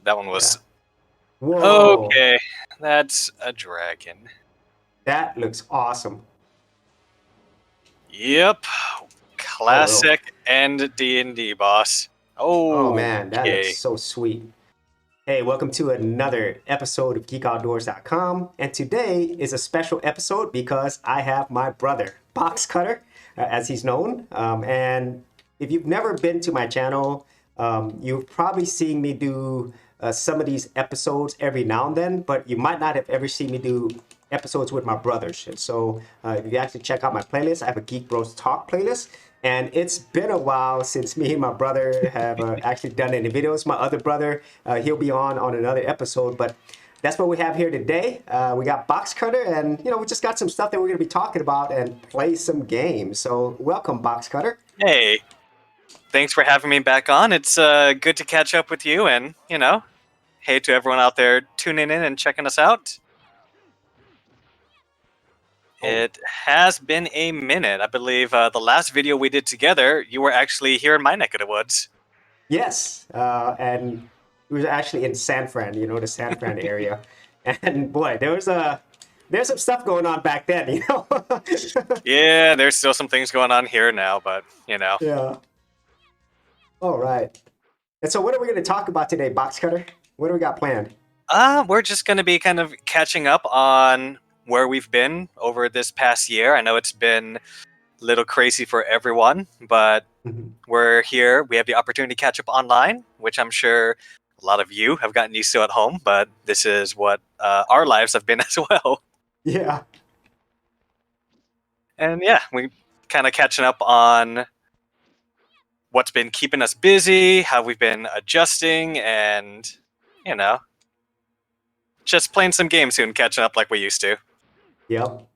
That one Yeah. was Whoa, okay. That's a dragon. that looks awesome. Yep, Oh, no. classic and D&D boss. Oh, man, that looks Okay. so sweet. Hey, welcome to another episode of GeekOutdoors.com. And today is a special episode because I have my brother, Box Cutter, as he's known. And if you've never been to my channel, you've probably seen me do some of these episodes every now and then, but you might not have ever seen me do episodes with my brothers. And so if you actually check out my playlist, I have a Geek Bros Talk playlist. And it's been a while since me and my brother have actually done any videos. My other brother, he'll be on another episode, but that's what we have here today. We got Box Cutter, and we just got some stuff that we're going to be talking about and play some games. So welcome, Box Cutter. Hey, thanks for having me back on. It's good to catch up with you, and hey to everyone out there tuning in and checking us out. Oh, It has been a minute. I believe the last video we did together, you were actually here in my neck of the woods. yes, and we were actually in San Fran, the San Fran area, and boy, there's some stuff going on back then. Yeah, there's still some things going on here now, but. Yeah. All right. And so, what are we going to talk about today, Box Cutter? What do we got planned? We're just going to be kind of catching up on where we've been over this past year. I know it's been a little crazy for everyone, but we're here. We have the opportunity to catch up online, which I'm sure a lot of you have gotten used to at home, but this is what our lives have been as well. Yeah. And yeah, we kind of catching up on what's been keeping us busy, how we've been adjusting, and, you know, just playing some games soon, catching up like we used to. Yep.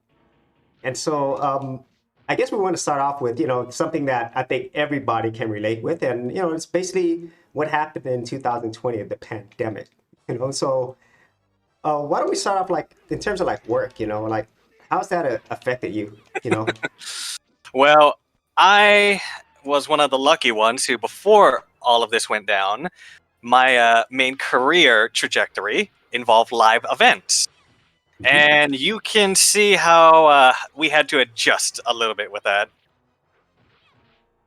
And so, I guess we want to start off with, something that I think everybody can relate with. And, it's basically what happened in 2020, the pandemic. So why don't we start off like in terms of like work, like how's that affected you, Well, I was one of the lucky ones who, before all of this went down, my main career trajectory involved live events. Mhm. And you can see how we had to adjust a little bit with that.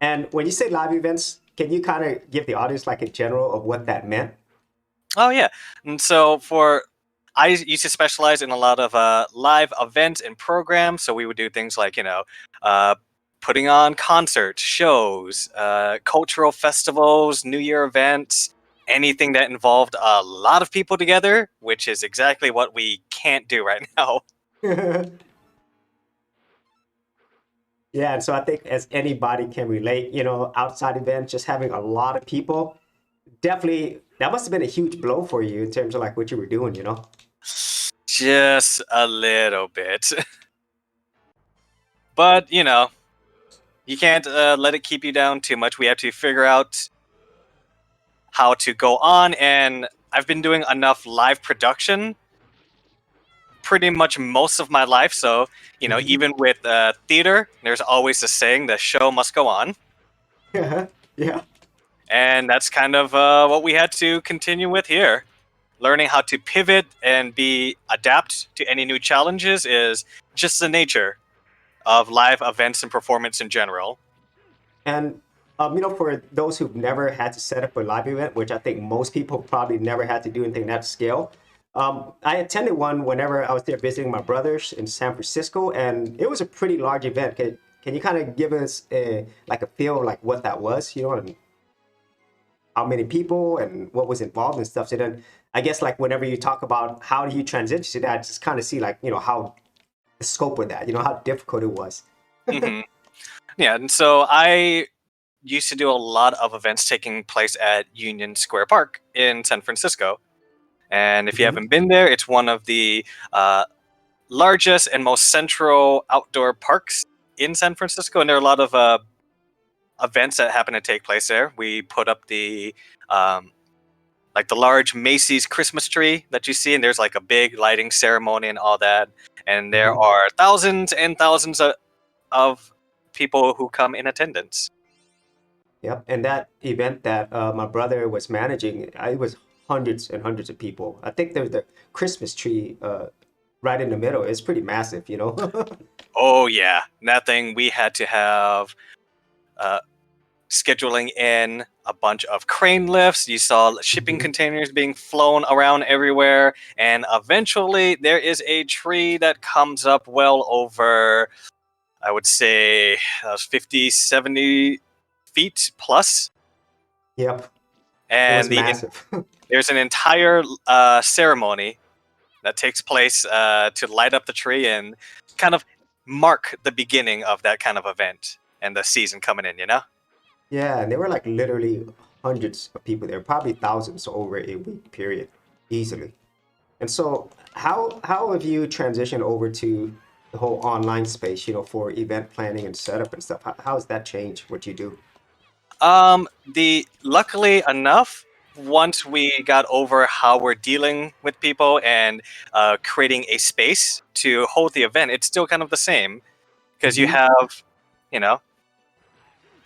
And when you say live events, can you kind of give the audience like a general of what that meant? Oh, yeah. And so I used to specialize in a lot of live events and programs. So we would do things like, uh, putting on concerts, shows, cultural festivals, New Year events, anything that involved a lot of people together, which is exactly what we can't do right now. Yeah, and so I think as anybody can relate, outside events, just having a lot of people, definitely that must have been a huge blow for you in terms of like what you were doing. Just a little bit. But, you can't let it keep you down too much. We have to figure out how to go on, and I've been doing enough live production pretty much most of my life. So, Mhm. even with theater, there's always a saying, the show must go on. Yeah. And that's kind of what we had to continue with here. Learning how to pivot and adapt to any new challenges is just the nature of live events and performance in general. And for those who've never had to set up a live event, which I think most people probably never had to do anything that scale, I attended one whenever I was there visiting my brothers in San Francisco, and it was a pretty large event. Can you kind of give us like a feel of like what that was, and how many people and what was involved and stuff? So then I guess like whenever you talk about how do you transition to that, just kind of see like, how the scope of that, how difficult it was. Hmm. Yeah, and so I used to do a lot of events taking place at Union Square Park in San Francisco. And if you Mhm. haven't been there, it's one of the largest and most central outdoor parks in San Francisco. And there are a lot of events that happen to take place there. We put up um, like the large Macy's Christmas tree that you see, and there's like a big lighting ceremony and all that. And there Mhm. are thousands and thousands of people who come in attendance. Yep. And that event that my brother was managing, it was hundreds and hundreds of people. I think there's the Christmas tree right in the middle. It's pretty massive, you know. Oh yeah, that thing we had to have uh, scheduling in a bunch of crane lifts. You saw shipping Mhm. containers being flown around everywhere, and eventually there is a tree that comes up well over, I would say, 50, 70 feet plus, Yep, it was and massive. there's an entire ceremony that takes place to light up the tree and kind of mark the beginning of that kind of event and the season coming in, you know? Yeah, and there were like literally hundreds of people there, probably thousands over a week period, easily. And so, how have you transitioned over to the whole online space, you know, for event planning and setup and stuff? How has that changed what you do? The luckily enough, once we got over how we're dealing with people and creating a space to hold the event, it's still kind of the same because you Hmm. have, you know,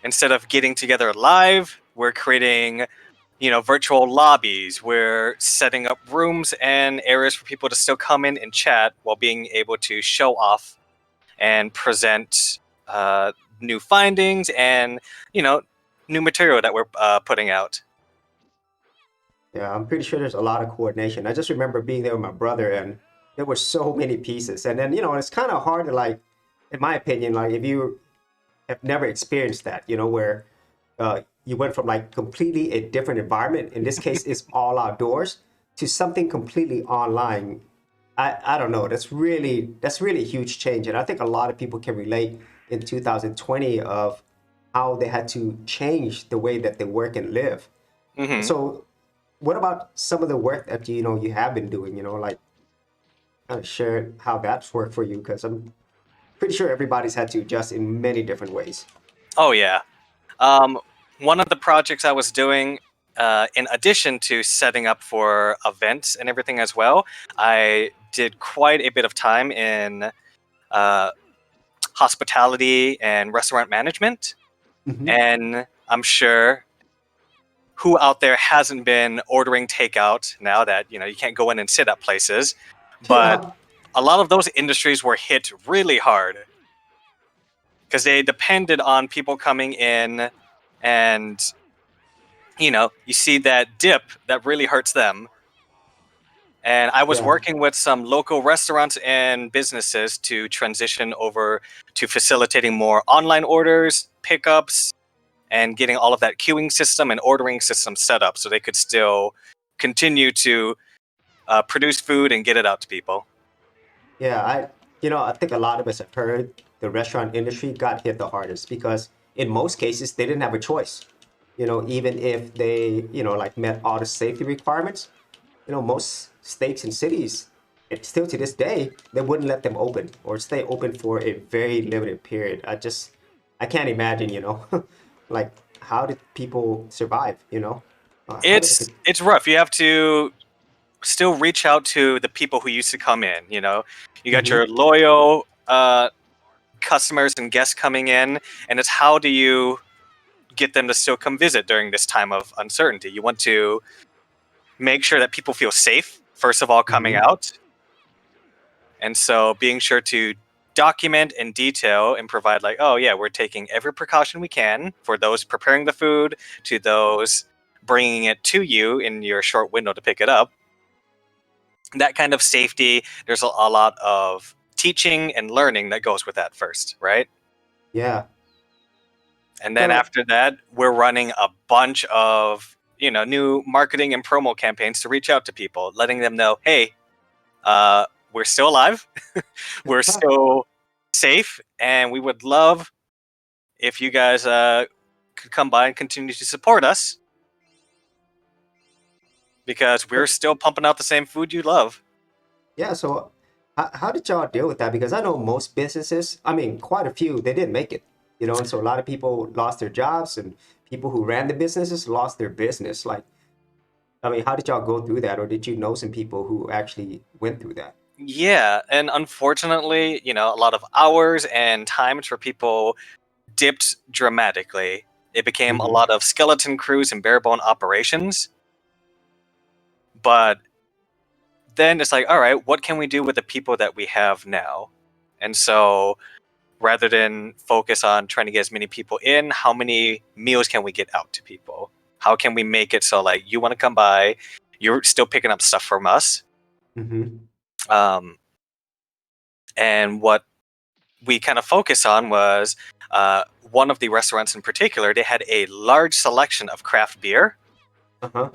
instead of getting together live, we're creating, virtual lobbies. We're setting up rooms and areas for people to still come in and chat while being able to show off and present new findings and, you know, new material that we're putting out. Yeah, I'm pretty sure there's a lot of coordination. I just remember being there with my brother, and there were so many pieces. And then, you know, it's kind of hard to like, in my opinion, like if you have never experienced that, you know, where you went from like completely a different environment. In this case, it's all outdoors to something completely online. I don't know. That's really a huge change, and I think a lot of people can relate in 2020 of how they had to change the way that they work and live. Hmm. So, what about some of the work that you know you have been doing? You know, like kind of share how that's worked for you, because I'm pretty sure everybody's had to adjust in many different ways. Oh yeah. Um, One of the projects I was doing, in addition to setting up for events and everything as well, I did quite a bit of time in uh, hospitality and restaurant management. Hmm. And I'm sure who out there hasn't been ordering takeout now that you can't go in and sit at places, but Yeah, a lot of those industries were hit really hard because they depended on people coming in and you see that dip that really hurts them. And I was yeah. working with some local restaurants and businesses to transition over to facilitating more online orders, pickups, and getting all of that queuing system and ordering system set up so they could still continue to produce food and get it out to people. Yeah, I think a lot of us have heard the restaurant industry got hit the hardest because in most cases they didn't have a choice. You know, even if they, you know, like met all the safety requirements, you know, most states and cities, it, still to this day, they wouldn't let them open or stay open for a very limited period. I can't imagine, you know, like how did people survive, you know? How did It's they, it's rough. You have to still reach out to the people who used to come in. You got Mhm. your loyal customers and guests coming in, and it's how do you get them to still come visit during this time of uncertainty. You want to make sure that people feel safe, first of all, coming Mhm. out. And so being sure to document and detail and provide, like, oh, yeah, we're taking every precaution we can for those preparing the food to those bringing it to you in your short window to pick it up. That kind of safety, there's a lot of teaching and learning that goes with that first, right? Yeah. And then So, after that, we're running a bunch of new marketing and promo campaigns to reach out to people, letting them know, hey, we're still alive, we're still safe, and we would love if you guys could come by and continue to support us because we're still pumping out the same food you love. yeah, so how did y'all deal with that? Because I know most businesses, I mean, quite a few, they didn't make it, you know, and so a lot of people lost their jobs and people who ran the businesses lost their business. Like, I mean, how did y'all go through that? Or did you know some people who actually went through that? Yeah, and unfortunately, a lot of hours and times for people dipped dramatically. It became a Hmm. lot of skeleton crews and bare bone operations. But then it's like, all right, what can we do with the people that we have now? And so rather than focus on trying to get as many people in, how many meals can we get out to people? How can we make it so like you want to come by, you're still picking up stuff from us? Mm-hmm. And what we kind of focus on was one of the restaurants in particular, they had a large selection of craft beer, Uh-huh.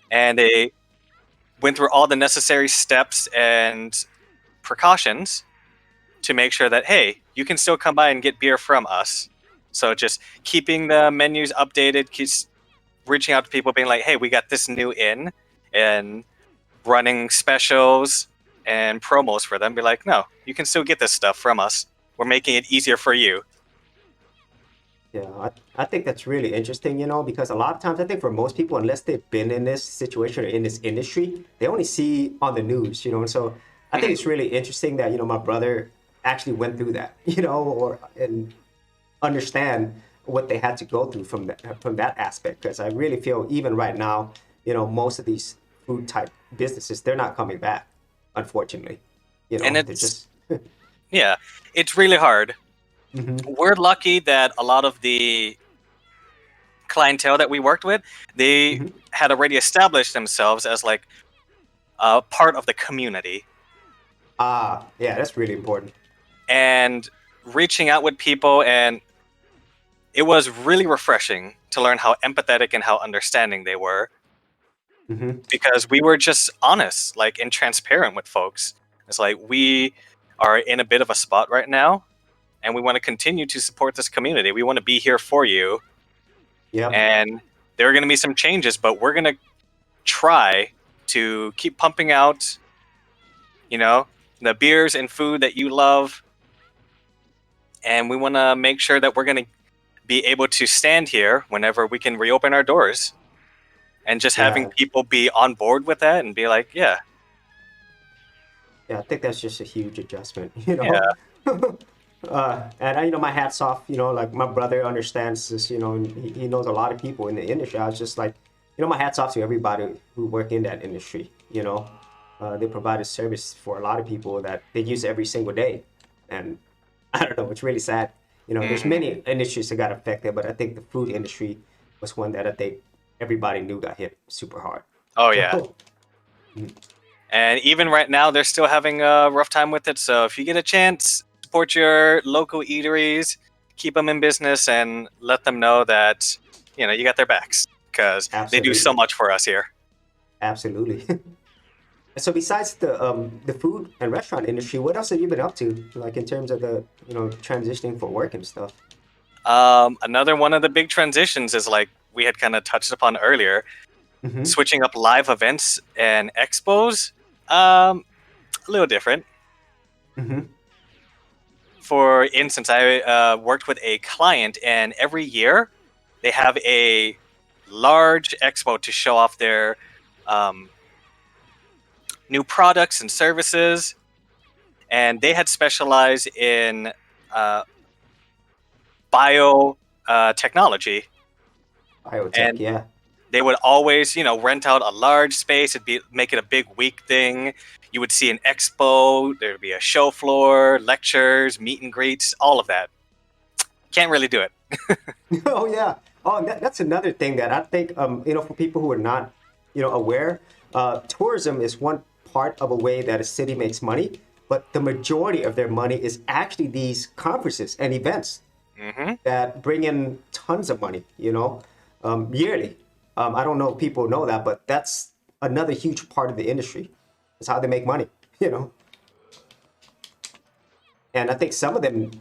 and they went through all the necessary steps and precautions to make sure that, hey, you can still come by and get beer from us. So just keeping the menus updated, keeps reaching out to people, being like, hey, we got this new in, and running specials and promos for them. Be like, no, you can still get this stuff from us. We're making it easier for you. Yeah, I think that's really interesting, because a lot of times I think for most people, unless they've been in this situation or in this industry, they only see on the news, and so I think it's really interesting that, my brother actually went through that, and understand what they had to go through from that aspect. Because I really feel even right now, most of these food type businesses, they're not coming back, unfortunately. And They're it's, just, yeah, it's really hard. Mhm. We're lucky that a lot of the clientele that we worked with, they Mhm. had already established themselves as like a part of the community. Yeah, that's really important. And reaching out with people, and it was really refreshing to learn how empathetic and how understanding they were, Hmm. because we were just honest, like, and transparent with folks. It's like, we are in a bit of a spot right now, and we want to continue to support this community. We want to be here for you, Yep. and there are going to be some changes, but we're going to try to keep pumping out, you know, the beers and food that you love, and we want to make sure that we're going to be able to stand here whenever we can reopen our doors, and just having Yeah. people be on board with that and be like, yeah, Yeah, I think that's just a huge adjustment, yeah, And my hat's off, like my brother understands this, and he knows a lot of people in the industry. I was just like, my hat's off to everybody who work in that industry, They provide a service for a lot of people that they use every single day. And I don't know, it's really sad. There's hmm, many industries that got affected, but I think the food industry was one that I think everybody knew got hit super hard. oh yeah. So, And even right now, they're still having a rough time with it. So if you get a chance, support your local eateries, keep them in business, and let them know that you got their backs, because they do so absolutely. much for us here. Absolutely. So besides the food and restaurant industry, what else have you been up to? Like in terms of the transitioning for work and stuff. Another one of the big transitions is, like we had kind of touched upon earlier, Mm-hmm. switching up live events and expos. A little different. Mm-hmm. For instance, I worked with a client, and every year they have a large expo to show off their um, new products and services. And they had specialized in uh, bio technology, Biotech, and yeah. they would always, rent out a large space. It'd be make it a big week thing. You would see an expo. There'd be a show floor, lectures, meet and greets, all of that. Can't really do it. Oh yeah. Oh, that's another thing that I think for people who are not aware, tourism is one part of a way that a city makes money, but the majority of their money is actually these conferences and events Hmm. that bring in tons of money, yearly. I don't know if people know that, but that's another huge part of the industry. It's how they make money, you know. And I think some of them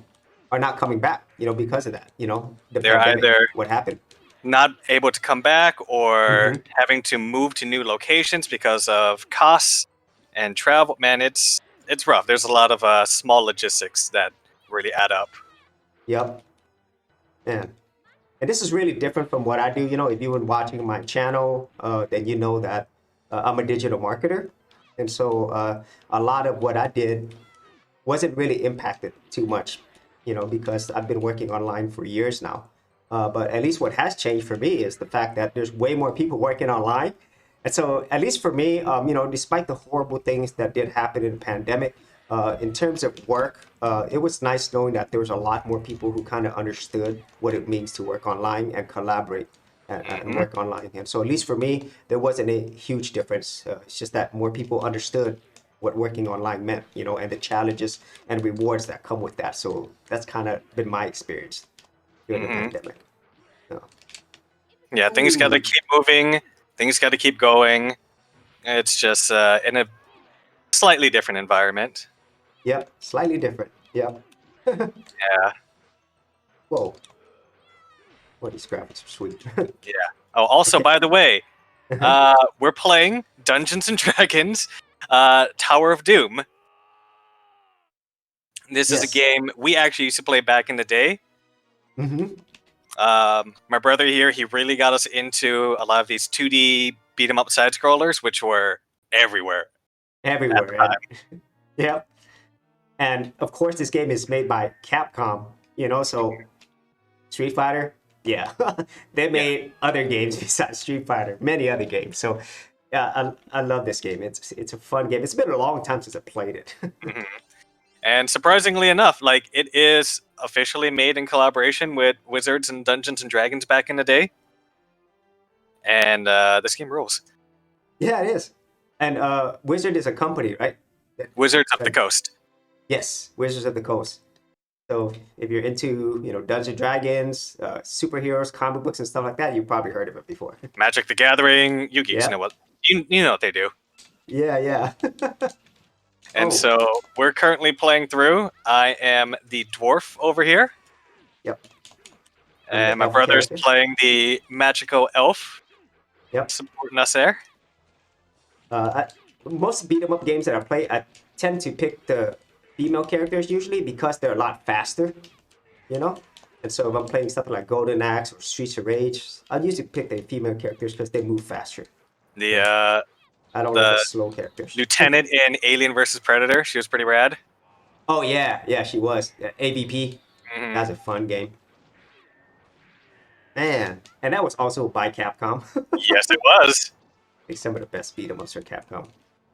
are not coming back, because of that, the They're pandemic, either what happened. not able to come back, or Hmm. having to move to new locations because of costs and travel. Man, it's rough. There's a lot of small logistics that really add up. Yep. Man. And this is really different from what I do. If you've been watching my channel, then you know that I'm a digital marketer. And so a lot of what I did wasn't really impacted too much, because I've been working online for years now. But at least what has changed for me is the fact that there's way more people working online. And so, at least for me, despite the horrible things that did happen in the pandemic, in terms of work, it was nice knowing that there was a lot more people who kind of understood what it means to work online and collaborate and Hmm. work online. And so, at least for me, there wasn't a huge difference. It's just that more people understood what working online meant, and the challenges and rewards that come with that. So that's kind of been my experience during the Hmm. pandemic. So, Yeah, things got to ooh, keep moving. Things got to keep going. It's just in a slightly different environment. yep, slightly different. Yep. Yeah, Whoa. Well, these graphics are sweet. yeah. Oh, also, Okay. by the way, Uh-huh. we're playing Dungeons and Dragons, Tower of Doom. This is a Yes. game we actually used to play back in the day. Hmm. My brother here, he really got us into a lot of these 2D beat 'em up side scrollers, which were everywhere at the Everywhere. And time. yeah. And of course, this game is made by Capcom, so Street Fighter, yeah. They Yeah. made other games besides Street Fighter, many other games. So yeah, I love this game. It's a fun game. It's been a long time since I played it. Mhm. And surprisingly enough, like it is officially made in collaboration with Wizards and Dungeons and Dragons back in the day, and this game rules. Yeah, it is. And Wizard is a company, right? Wizards of the That- Coast. yes, Wizards of the Coast. So if you're into, Dungeons and Dragons, superheroes, comic books, and stuff like that, you've probably heard of it before. Magic the Gathering, you geeks Yeah, know what you know what they do. yeah, yeah. And Oh, so we're currently playing through. I am the dwarf over here, yep. I'm and the my elf brother's character. playing the magical elf, Yep. supporting us there. Most beat 'em up games that I play, I tend to pick the female characters usually because they're a lot faster, you know. And so if I'm playing something like Golden Axe or Streets of Rage, I'll usually pick the female characters because they move faster. The You know, uh, I don't like the the slow characters. lieutenant in Alien versus Predator, she was pretty rad. Oh yeah, yeah, she was AVP. Hmm. That's a fun game, man. And that was also by Capcom. Yes, it was. Like some of the best beat 'em ups are Capcom.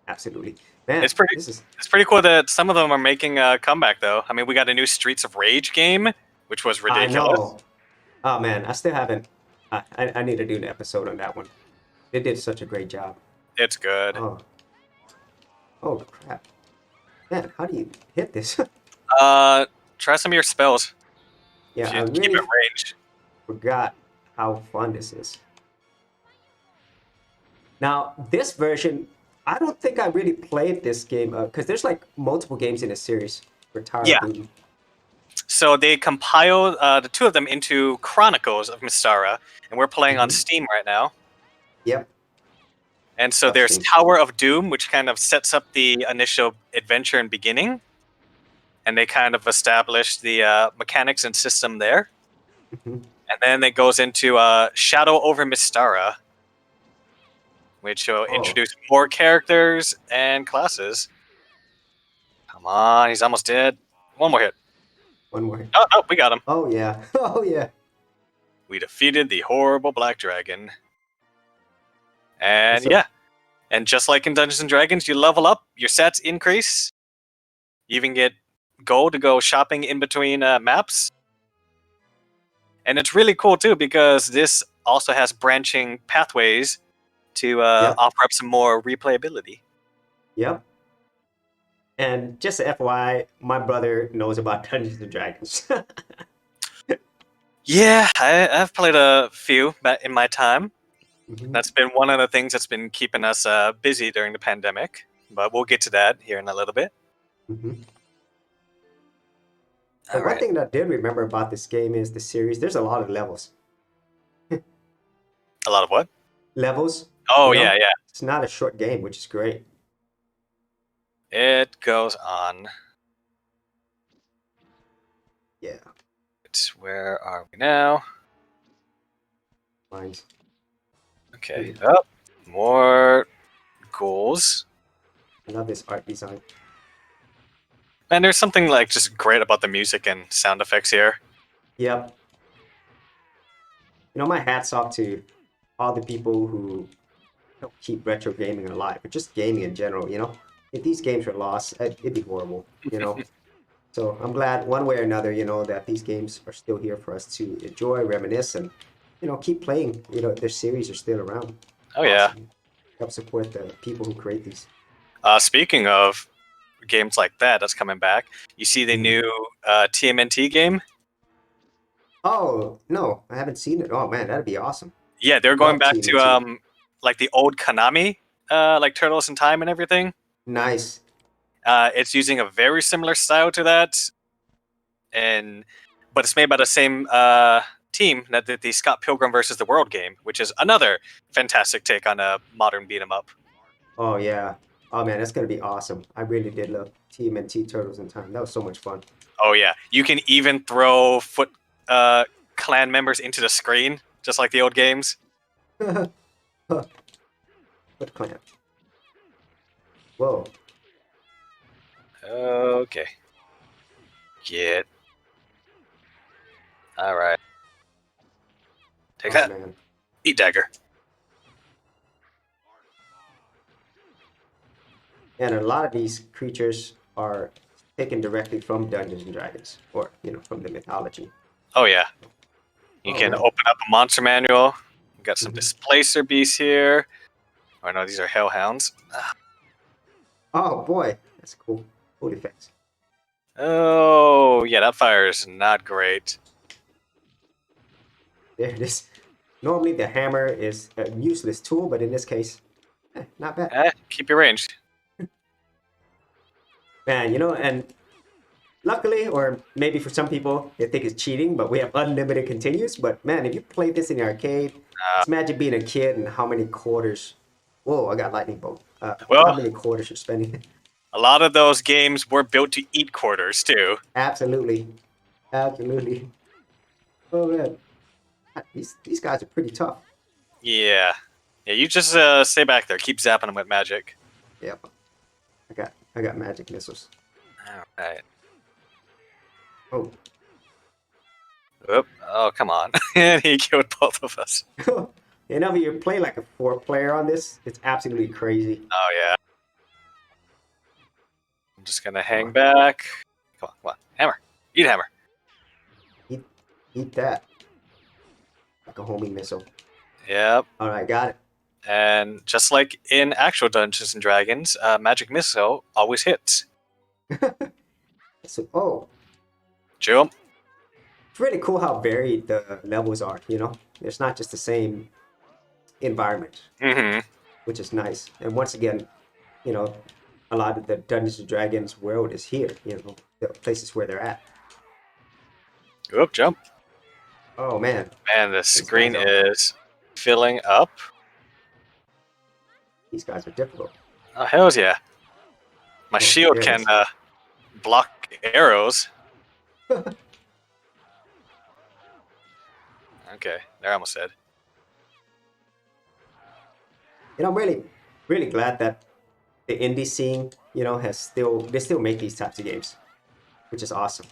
Absolutely, man. It's pretty. This is It's pretty cool that some of them are making a comeback, though. I mean, we got a new Streets of Rage game, which was I ridiculous. know. Oh man, I still haven't. I need to do an episode on that one. They did such a great job. It's good. Oh, oh crap. Man, how do you hit this? Uh, Try some of your spells. Yeah, If I you keep it really range. forgot how fun this is. Now, this version, I don't think I really played this game because there's like multiple games in the series for Tower of Yeah. Doom. So they compiled the two of them into Chronicles of Mystara, and we're playing on Hmm. Steam right now. Yep, And so love there's Steam. Tower of Doom, which kind of sets up the initial adventure and beginning, and they kind of established the mechanics and system there. Hmm. And then it goes into Shadow over Mystara, which will Oh, introduce more characters and classes. Come on, he's almost dead. One more hit. one more. Oh, no, we got him. Oh yeah, oh yeah. We defeated the horrible black dragon. And And so, yeah, and just like in Dungeons and Dragons, you level up, your stats increase. You even get gold to go shopping in between maps. And it's really cool too because this also has branching pathways to yep, offer up some more replayability. yep. And just a FYI, my brother knows about Dungeons and Dragons. Yeah, I've played a few back in my time. Hmm. That's been one of the things that's been keeping us busy during the pandemic. But we'll get to that here in a little bit. Hmm. All And one right. thing that I did remember about this game is the series. There's a lot of levels. A lot of what? Levels, Oh, you yeah, know? yeah. It's not a short game, which is great. It goes on. Yeah, Where are we now? mine's. Okay. Oh, more goals. I love this art design. And there's something like just great about the music and sound effects here. Yep. My hat's off to all the people who help keep retro gaming alive, but just gaming in general. If these games were lost, it'd be horrible. So I'm glad one way or another, that these games are still here for us to enjoy, reminisce, and keep playing. Their series are still around. Oh yeah. Awesome. Help support the people who create these. Speaking of games like that, that's coming back. You see the Mhm. new TMNT game? Oh no, I haven't seen it. Oh man, that'd be awesome. Yeah, they're going Love back to TMNT. like the old Konami, like Turtles in Time and everything. Nice. It's using a very similar style to that, and but it's made by the same team that did the Scott Pilgrim versus the World game, which is another fantastic take on a modern beat 'em up. Oh yeah. Oh man, that's gonna be awesome. I really did love TMNT Turtles in Time. That was so much fun. Oh yeah, you can even throw Foot Clan members into the screen, just like the old games. Foot Clan. Whoa. Okay, get all right. Take Oh that. man. Eat dagger. And a lot of these creatures are taken directly from Dungeons and Dragons, or from the mythology. Oh yeah, you Oh can man. open up a monster manual. We got some Mhm. displacer beasts here. Oh no, these are hellhounds. Oh boy, that's cool. Cool effects. Oh yeah, that fire is not great. There it is. Normally the hammer is a useless tool, but in this case, not bad. Keep your range. Man, and luckily, or maybe for some people, they think it's cheating, but we have unlimited continues. But man, if you play this in the arcade, Uh, just imagine being a kid and how many quarters. Whoa, I got lightning bolt. How well, many quarters you're spending? a lot of those games were built to eat quarters too. Absolutely. Absolutely. Oh man. These guys are pretty tough. Yeah, yeah. You just stay back there. Keep zapping them with magic. Yep. I got magic missiles. All right. Oh. Oop. Oh, come on. And he killed both of us. If you play like a 4 player on this, it's absolutely crazy. Oh yeah. I'm just gonna Come hang on. back. Come on. Hammer. Eat hammer. Eat, eat that. Like a homing missile. Yep. All right, got it. And just like in actual Dungeons and Dragons, magic missile always hits. Oh, Jump. it's really cool how varied the levels are. It's not just the same environment, Mm-hmm. which is nice. And once again, you know, a lot of the Dungeons and Dragons world is here, the places where they're at. Oop, jump. Oh man, Man, the these guys screen are is filling up. these guys are difficult. Oh, hells yeah. My Oh, shield there it can is. block arrows. Okay, they're almost dead. I'm really, really glad that the indie scene, they still make these types of games, which is awesome.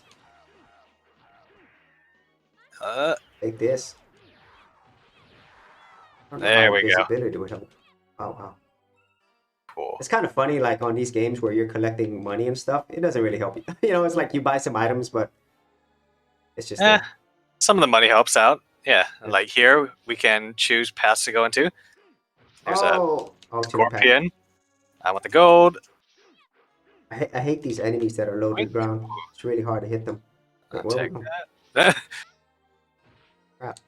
Uh, Like this. I don't know how there we go. invisibility would help. Oh wow. Cool. It's kind of funny, like on these games where you're collecting money and stuff, it doesn't really help you. It's like you buy some items, but it's just Eh, there. some of the money helps out. Yeah, Yeah. like here we can choose paths to go into. There's a Oh, alternate path. scorpion. I want the gold. I hate these enemies that are low to the ground. It's really hard to hit them. I'll Wait, whoa, take no, that. crap.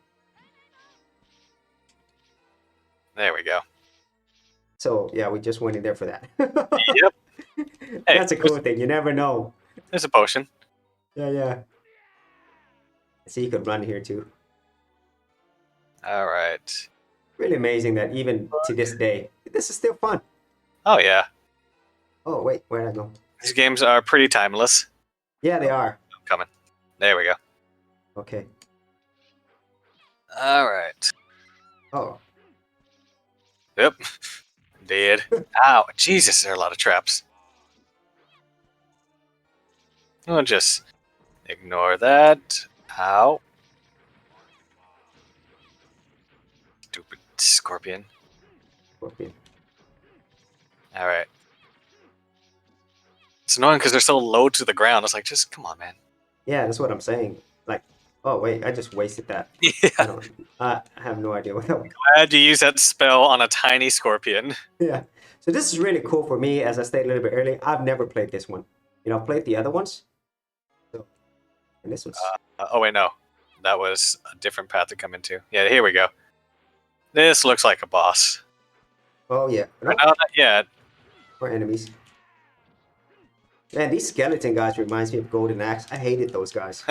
There we go. So yeah, we just went in there for that. Yep. Hey, That's a cool thing. You never know. there's a potion. Yeah, yeah. So you could run here too. All right. Really amazing that even to this day, this is still fun. Oh yeah, Oh wait, where'd I go? these games are pretty timeless. Yeah, they are. I'm coming. There we go. Okay. All right. Oh, Yep. Dead. Ow. Jesus, there are a lot of traps. I'll just ignore that. Ow. Stupid scorpion. Scorpion. All right. It's annoying because they're so low to the ground. It's like, just come on, man. Yeah, that's what I'm saying. Like, oh wait, I just wasted that. Yeah. I have no idea what that was. Glad you use that spell on a tiny scorpion. Yeah. So this is really cool for me. As I stated a little bit earlier, I've never played this one. I've played the other ones. So, and this one's. Oh wait, no, that was a different path to come into. Yeah, here we go. This looks like a boss. Oh yeah. No, No, not yet. or enemies. Man, these skeleton guys reminds me of Golden Axe. I hated those guys.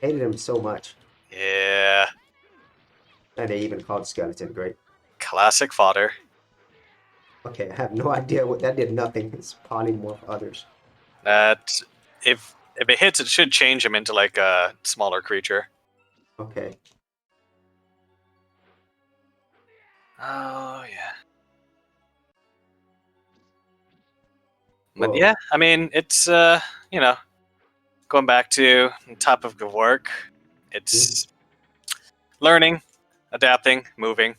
Hated them so much. Yeah, And they even called skeleton. Great. classic fodder. Okay, I have no idea what that did. Nothing. It's polymorph others. That if it hits, it should change him into like a smaller creature. Okay. Oh yeah. But Whoa. yeah, I mean, it's going back to top of the work. It's learning, adapting, moving.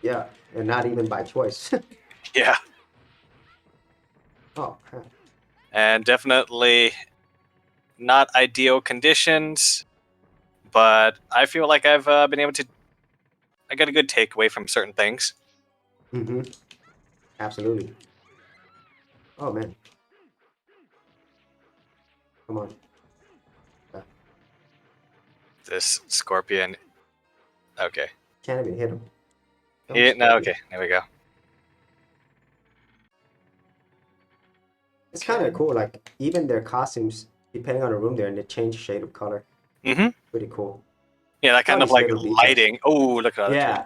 Yeah, and not even by choice. Yeah, Oh crap. and definitely not ideal conditions, but I feel like I've been able to. I got a good takeaway from certain things. Mm-hmm. Absolutely. Oh man. Come on. This scorpion. Okay. Can't even hit him. Dumb Yeah, no, scorpion. okay. There we go. It's kind of cool. Like even their costumes, depending on the room they're in, they change shade of color. Mm-hmm. Pretty cool. Yeah, that kind All of these like little details. lighting. Oh, look at that. Yeah.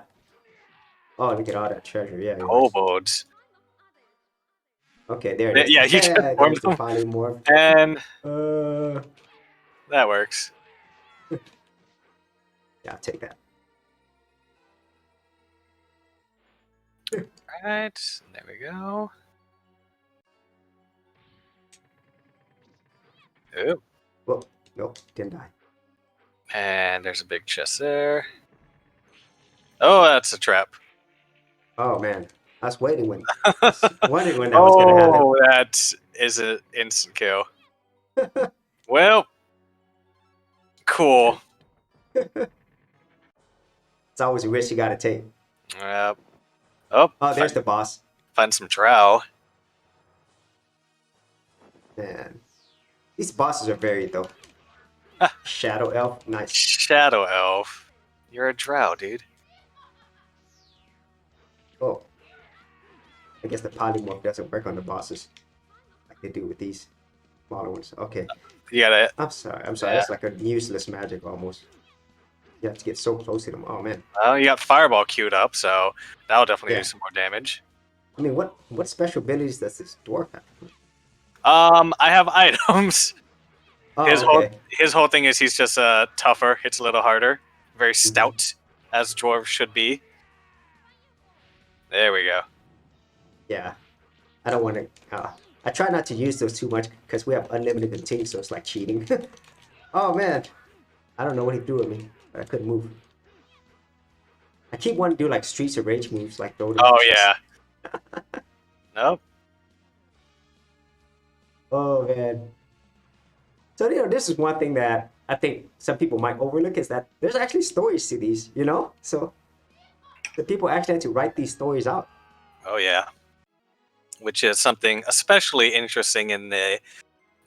Oh, look at all that treasure. Yeah. You're right. Kobolds. Okay, there it is. Yeah, you Yeah, transformed there's the them, polymorph. and Uh, that works. yeah, I'll take that. Right, there we go. Ooh, Whoa, nope, didn't die. and there's a big chest there. Oh, that's a trap. Oh man, I was waiting when, wondering when that was gonna happen. Oh, that is an instant kill. Well, cool. It's always a risk you gotta take. Oh, Oh, there's the boss. find some drow. Man, these bosses are varied though. Shadow elf, nice. Shadow elf. You're a drow, dude. Oh, I guess the polymorph doesn't work on the bosses like they do with these smaller ones. Okay, You gotta. I'm sorry. Yeah. That's like a useless magic almost. You have to get so close to them. Oh man. Well, you got fireball queued up, so that'll definitely Yeah. do some more damage. I mean, what special abilities does this dwarf have? I have items. Oh, His whole thing is he's just tougher, hits a little harder, very stout, as dwarves should be. There we go. Yeah, I don't want to. I try not to use those too much because we have unlimited fatigue, so it's like cheating. Oh man, I don't know what he threw at me, but I couldn't move. I keep wanting to do like Streets of Rage moves, like throw them. Oh yeah. Nope. Oh man. So this is one thing that I think some people might overlook is that there's actually stories to these, So the people actually had to write these stories out. Oh yeah. Which is something especially interesting in the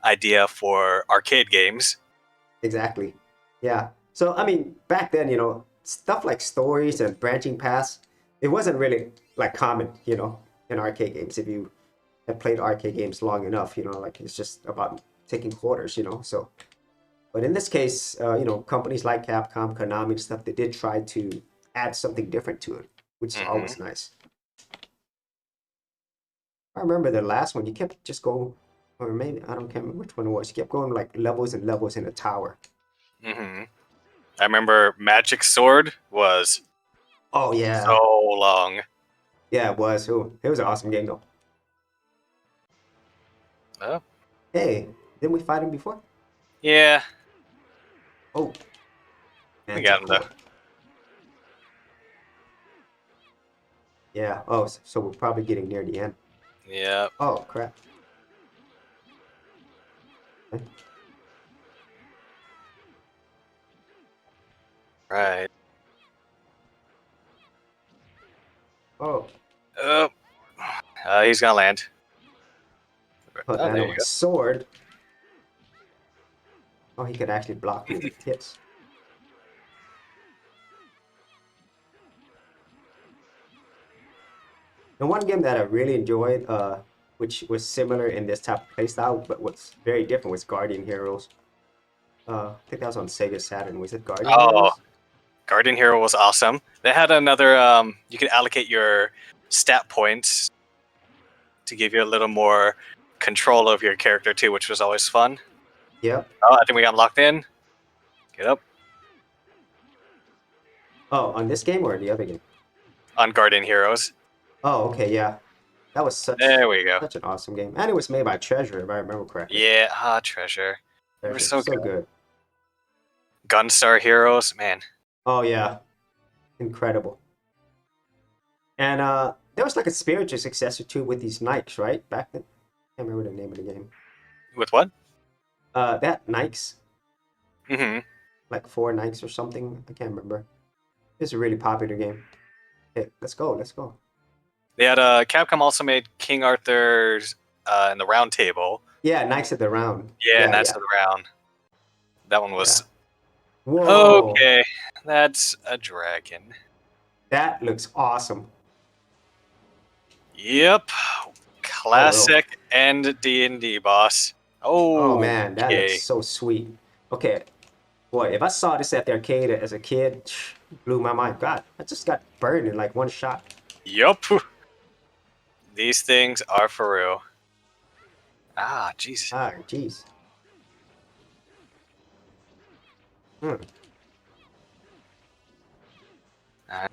idea for arcade games. Exactly. Yeah. So I mean, back then, stuff like stories and branching paths, it wasn't really like common, in arcade games. If you have played arcade games long enough, like it's just about taking quarters, So, but in this case, companies like Capcom, Konami, and stuff, they did try to add something different to it, which is always nice. I remember the last one, you kept just going, or maybe I can't remember which one it was. You kept going like levels and levels in a tower. I remember Magic Sword was Oh yeah, so long. yeah, it was. Ooh, it was an awesome game though. Oh. Hey, didn't we fight him before? Yeah, Oh, we got him though. Yeah. Oh, so we're probably getting near the end. Yep. Oh, crap. Right. Oh, Oh. He's gonna land. put Oh, that there on you my go. sword. Oh, he could actually block me with hits. And one game that I really enjoyed, which was similar in this type of playstyle, but was very different, was Guardian Heroes. I think that was on Sega Saturn. Was it Guardian Oh, Heroes? Guardian Hero was awesome. They had another. You could allocate your stat points to give you a little more control of your character too, which was always fun. Yep. Oh, I think we got locked in. Get up Oh, on this game or the other game? on Guardian Heroes. Oh, okay, yeah. That was There we go. such an awesome game. And it was made by Treasure, if I remember correctly. Yeah, treasure. They were Treasure, so so good. good. Gunstar Heroes, man. Oh yeah, incredible. And there was like a spiritual successor too with these Nikes, right? Back then. I can't remember the name of the game. With what? That Nikes, Mm-hmm. like four Nikes or something. I can't remember. It's a really popular game. Okay, let's go, let's go. They had Capcom also made King Arthur's and the Round Table. Yeah, Nikes at the Round. Yeah, Yeah, Knights yeah, of the Round. That one yeah. was Whoa, okay. That's a dragon. that looks awesome. Yep, Oh, no. classic and D&D boss. Oh man, that looks Okay. so sweet. Okay, boy, if I saw this at the arcade as a kid, blew my mind. God, I just got burned in like one shot. Yup. These things are for real. Ah, jeez. Ah, jeez. Hmm.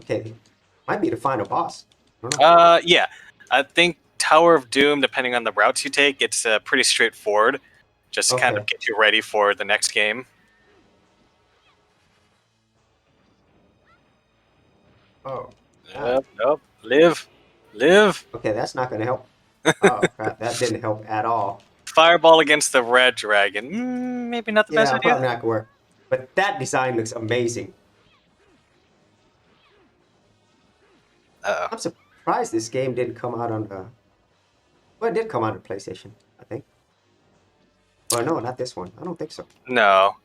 Okay, might be the final boss. I don't know. Yeah. I think Tower of Doom, depending on the routes you take, it's pretty straightforward. Just to kind of Okay. get you ready for the next game. Oh, God. Yep, yep. Live. Live. Okay, that's not gonna help. Oh, crap, that didn't help at all. Fireball against the red dragon. Maybe not the best Yeah, idea. probably not gonna work. But that design looks amazing. Uh-oh. I'm surprised this game didn't come out on the. Well, it did come out on PlayStation, I think. Well, no, not this one. I don't think so. No.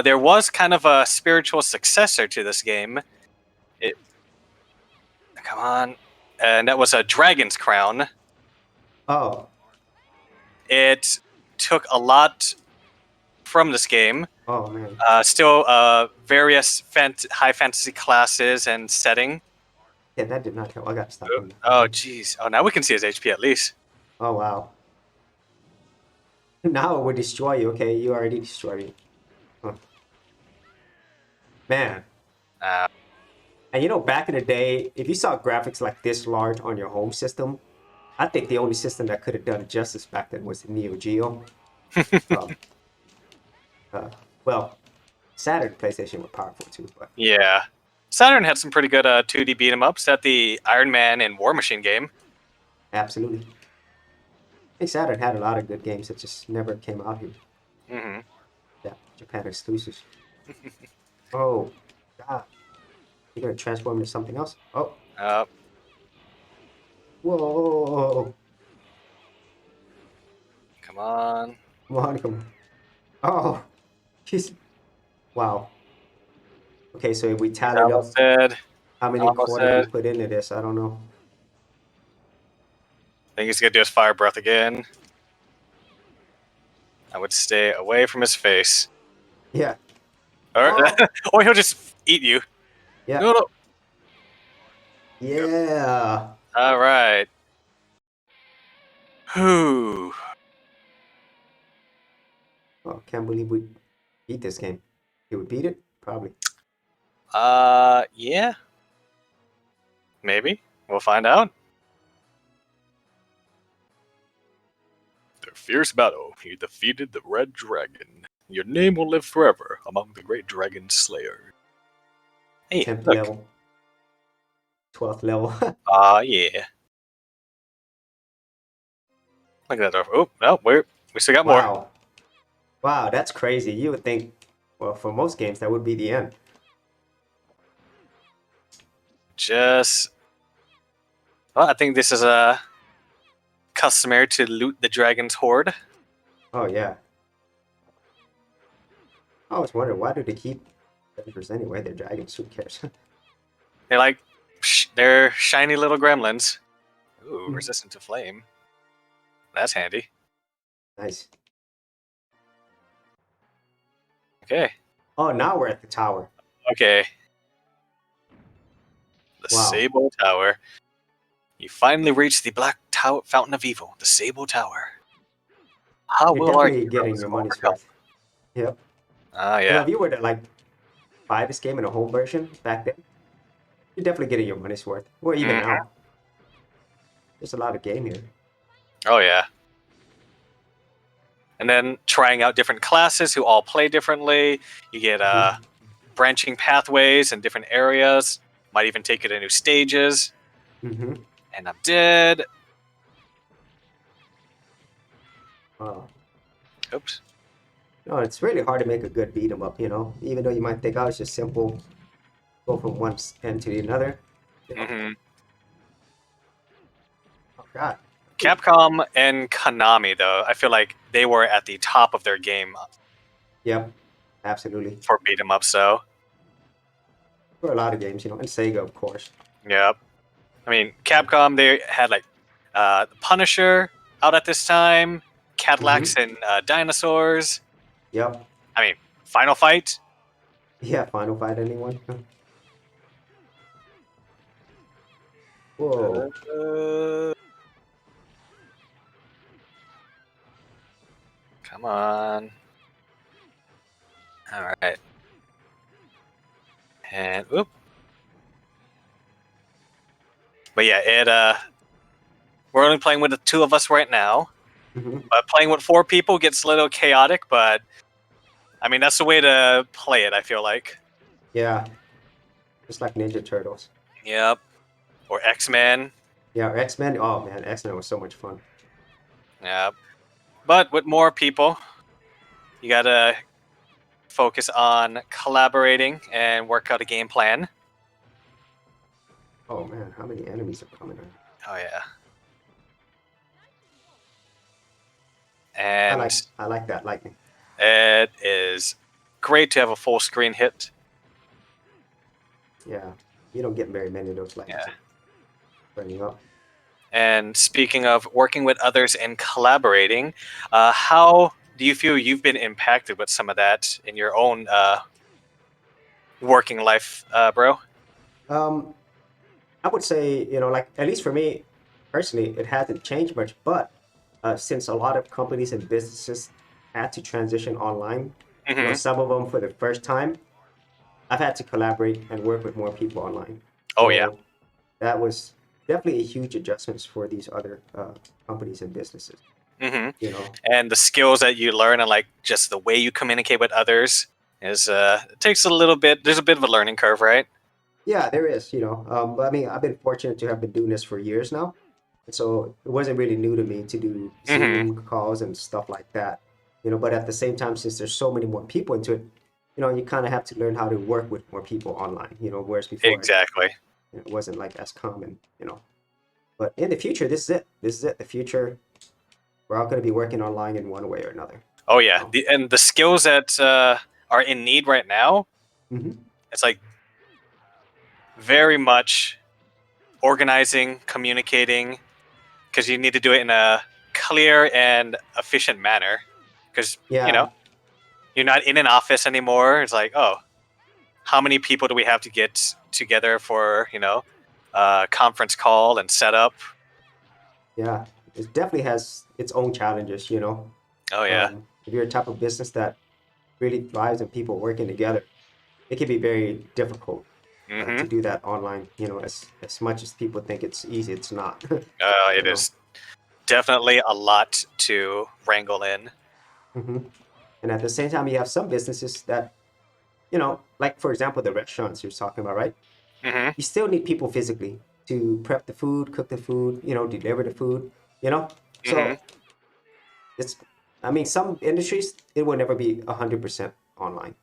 There was kind of a spiritual successor to this game. It, come on. And that was a Dragon's Crown. Oh, It took a lot from this game. oh man. Still various high fantasy classes and setting. Yeah, that did not help. I got stuck on. Oh, jeez. Oh, now we can see his HP at least. Oh wow. Now it would destroy you. Okay, you already destroyed me. Huh. Man. Uh, And you know, back in the day, if you saw graphics like this large on your home system, I think the only system that could have done it justice back then was the Neo Geo. Um, well, Saturn and PlayStation were powerful too, but yeah. Saturn had some pretty good 2D beat 'em ups at the Iron Man and War Machine game. absolutely. I think Saturn had a lot of good games that just never came out here. Mm-hmm. Yeah, Japan exclusives. Oh, God. You're gonna transform into something else? Oh, whoa. Come on. Come on, come on. Oh, jeez. Wow. Okay, so if we tallied up Almost dead. how many Almost quarters we dead. put into this, I don't know. I think he's gonna do his fire breath again. I would stay away from his face. Yeah, Or, or he'll just eat you. yeah, No. yeah. All right. Whew. Oh, can't believe we beat this game. Did we beat it? Probably. Yeah. Maybe. We'll find out. Their fierce battle, he defeated the Red Dragon. Your name will live forever among the great dragon slayers. Hey, 10th look. level. 12th level. Yeah. Look at that. Oh, no, we still got more. Wow. Wow, that's crazy. You would think, well, for most games, that would be the end. Just, well, I think this is a customary to loot the dragon's hoard. Oh, yeah. I was wondering, why do they keep treasures anyway? They're dragons. Who cares? They're like, they're shiny little gremlins. Ooh, resistant to flame. That's handy. Nice. Okay. Oh, now we're at the tower. Okay. The Wow. Sable Tower. You finally reached the Black Tower Fountain of Evil, the Sable Tower. How You're will our definitely getting heroes your money's overcome? worth. Yep. Ah, You know, yeah. if you were to like buy this game in a home version back then, you're definitely getting your money's worth. Or even Mhm. now. There's a lot of game here. Oh, yeah. And then trying out different classes who all play differently. You get branching pathways in different areas. Might even take you to new stages. Mm-hmm. And I'm dead. Oh. Oops. No, it's really hard to make a good beat 'em up, you know? Even though you might think, oh, it's just simple, go from one end to the other. You know? Hmm. Oh, God. Capcom and Konami, though, I feel like they were at the top of their game Yep. Absolutely. for beat 'em up. So, For a lot of games, you know, and Sega, of course. yep. I mean, Capcom, they had like Punisher out at this time, Cadillacs Mm-hmm. and Dinosaurs. Yep. I mean, Final Fight. Yeah, Final Fight, anyone? Whoa. Come on. All right. And oop. But yeah, we're only playing with the two of us right now. Mm-hmm. But playing with four people gets a little chaotic, but I mean that's the way to play it, I feel like. Yeah. Just like Ninja Turtles. Yep. Or X-Men. Yeah, X-Men. Oh, man, X-Men was so much fun. Yep. But with more people, you gotta focus on collaborating and work out a game plan. Oh, man, how many enemies are coming in? Oh yeah. I And like I like that lightning. it is great to have a full screen hit. Yeah. You don't get very many of those lightnings Yeah. burning up. And speaking of working with others and collaborating, how do you feel you've been impacted with some of that in your own working life, bro? Um, I would say, you know, like at least for me personally, it hasn't changed much. But since a lot of companies and businesses had to transition online, you know, Hmm. some of them for the first time, I've had to collaborate and work with more people online. Oh yeah. So that was definitely a huge adjustments for these other companies and businesses. Hmm. You know, And the skills that you learn and like just the way you communicate with others is it takes a little bit. There's a bit of a learning curve, right? yeah, there is. You know, but I mean, I've been fortunate to have been doing this for years now, and so it wasn't really new to me to do Hmm. Zoom calls and stuff like that. You know, but at the same time, since there's so many more people into it, you know, you kind of have to learn how to work with more people online. You know, whereas before Exactly. it wasn't like as common. You know, but in the future, this is it. This is it. The future, we're all going to be working online in one way or another. Oh yeah. So, And the skills that are in need right now, mhm. it's like very much organizing, communicating, because you need to do it in a clear and efficient manner. Because Yeah, you're not in an office anymore. It's like, oh, how many people do we have to get together for conference call and setup? yeah, it definitely has its own challenges. You know, Oh yeah. if you're a type of business that really thrives on people working together, it can be very difficult Hmm. to do that online. You know, as much as people think it's easy, it's not. It You know, is definitely a lot to wrangle in. hmm and at the same time, you have some businesses that, you know, like for example, the restaurants you're talking about, right? Mm-hmm. you still need people physically to prep the food, cook the food, deliver the food, you know? Mm-hmm. So it's, I mean, some industries, it will never be 100% online,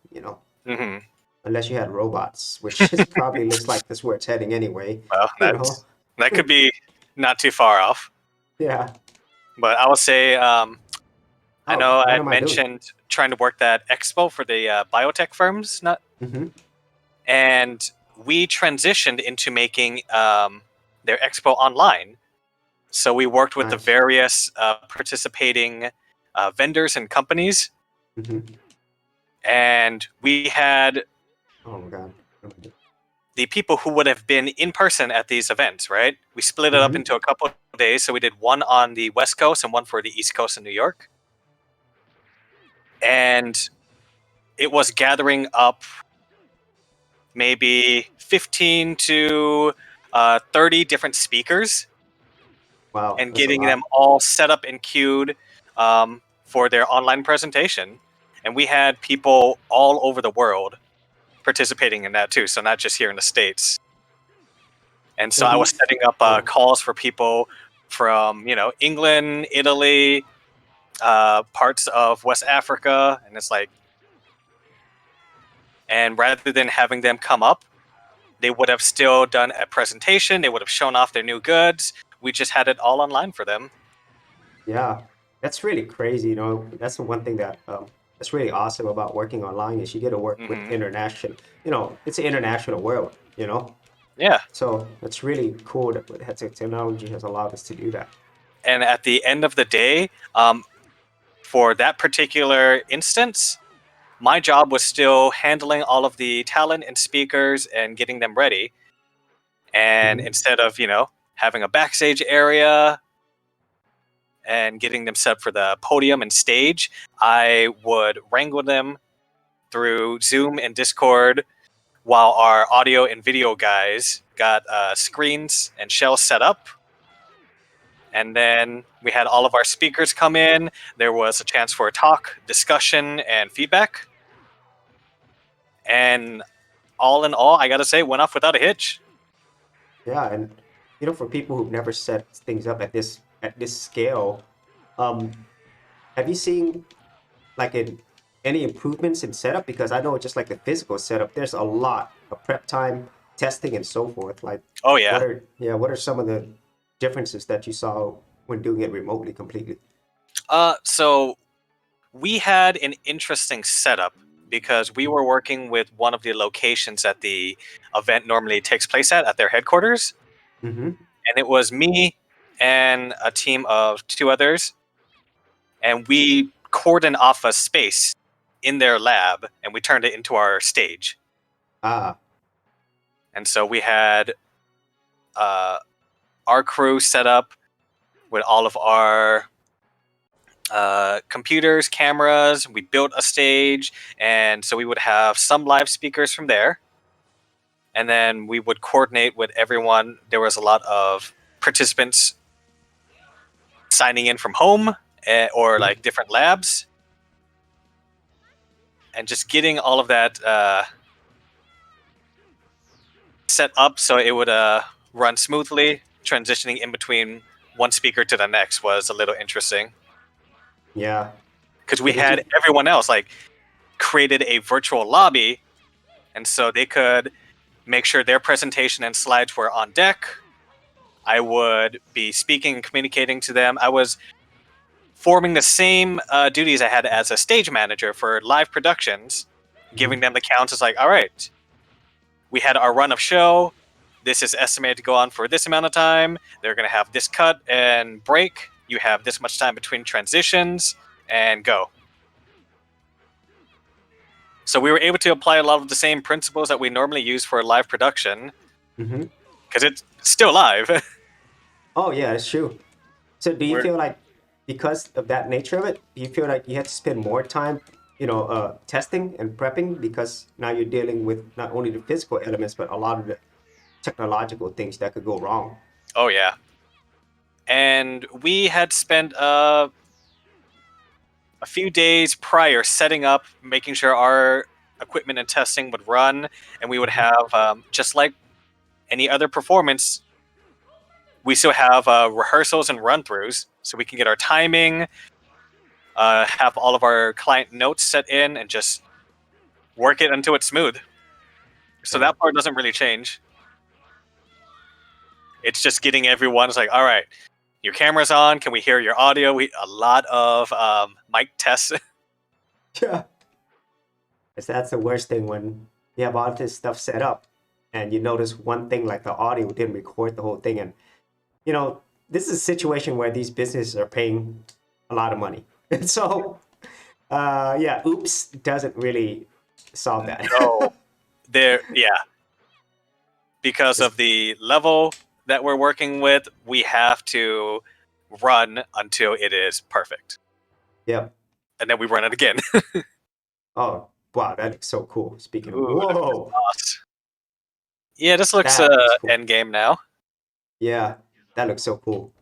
Mm-hmm. unless you had robots, which is probably looks like that's where it's heading anyway, Well, you know? that could be not too far off. Yeah. But I will say, I Oh, know I what had am I doing? mentioned trying to work that expo for the biotech firms, not, Mm-hmm. and we transitioned into making their expo online. So we worked with the Nice. various participating vendors and companies, Mm-hmm. and we had Oh my God. What am I doing? the people who would have been in person at these events, right? We split it up Mm-hmm. into a couple of days. So we did one on the West Coast and one for the East Coast in New York. And it was gathering up maybe 15 to 30 different speakers Wow, and that's a getting them lot. all set up and queued for their online presentation. And we had people all over the world participating in that too. So not just here in the States. And so And I was these, setting up yeah. calls for people from, England, Italy, parts of West Africa. And it's like, and rather than having them come up, they would have still done a presentation. They would have shown off their new goods. We just had it all online for them. Yeah, that's really crazy. That's the one thing that's really awesome about working online is you get to work with Hmm. international. It's an international world. Yeah. So it's really cool that technology has allowed us to do that. And at the end of the day, for that particular instance, my job was still handling all of the talent and speakers and getting them ready. And Hmm. instead of, having a backstage area and getting them set for the podium and stage, I would wrangle them through Zoom and Discord while our audio and video guys got screens and shells set up. And then we had all of our speakers come in. There was a chance for a talk, discussion, and feedback. And all in all, I gotta say, went off without a hitch. Yeah, and for people who've never set things up at this scale, um, have you seen like any improvements in setup? Because I know just like the physical setup, there's a lot of prep time, testing, and so forth. Like, Oh what yeah. are yeah, what are some of the differences that you saw when doing it remotely completely? So we had an interesting setup because we were working with one of the locations that the event normally takes place at their headquarters, Mm-hmm. and it was me and a team of two others, and we cordoned off a space in their lab and we turned it into our stage. Ah, And so we had uh, our crew set up with all of our computers, cameras. We built a stage, and so we would have some live speakers from there, and then we would coordinate with everyone. There was a lot of participants signing in from home or mhm. like different labs, and just getting all of that set up so it would run smoothly. Transitioning in between one speaker to the next was a little interesting Yeah. because we So did had you? everyone else like created a virtual lobby, and so they could make sure their presentation and slides were on deck. I would be speaking and communicating to them. I was forming the same duties I had as a stage manager for live productions, Mhm. giving them the counts. It's like, all right, we had our run of show. This is estimated to go on for this amount of time. They're going to have this cut and break. You have this much time between transitions and go. So we were able to apply a lot of the same principles that we normally use for a live production Mhm. because it's still live. Oh yeah, that's true. So do you we're, feel like because of that nature of it, do you feel like you had to spend more time, testing and prepping because now you're dealing with not only the physical elements but a lot of the technological things that could go wrong? oh yeah. And we had spent a few days prior setting up, making sure our equipment and testing would run, and we would Mhm. have just like any other performance, we still have rehearsals and run-throughs, so we can get our timing, have all of our client notes set in, and just work it until it's smooth. So that part doesn't really change. It's just getting everyone's like, all right, your camera's on. Can we hear your audio? A lot of mic tests. Yeah. Because that's the worst thing when you have all this stuff set up and you notice one thing like the audio didn't record the whole thing. And, you know, this is a situation where these businesses are paying a lot of money. And so, yeah, oops doesn't really solve that. No, because of the level that we're working with, we have to run until it is perfect. Yep. And then we run it again. Oh, wow, that looks so cool. Speaking of, Ooh, whoa. Yeah, this looks That looks cool. end game now. Yeah, that looks so cool.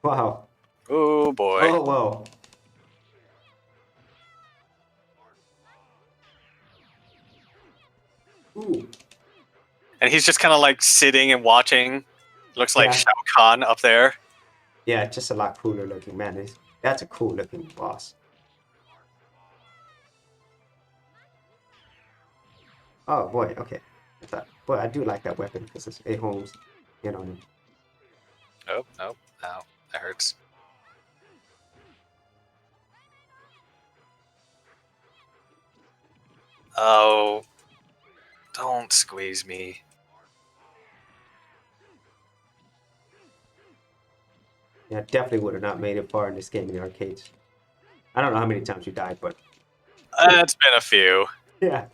Wow. Oh boy. Oh, whoa. Ooh. And he's just kind of like sitting and watching. Looks like Yeah. Shao Kahn up there. Yeah, just a lot cooler looking, man. That's a cool looking boss. Oh boy, okay. Boy, I do like that weapon because it's A-homes, you know. Oh, ow, that hurts. Oh, don't squeeze me. Yeah, definitely would have not made it far in this game in the arcades. I don't know how many times you died, but It's been a few. yeah.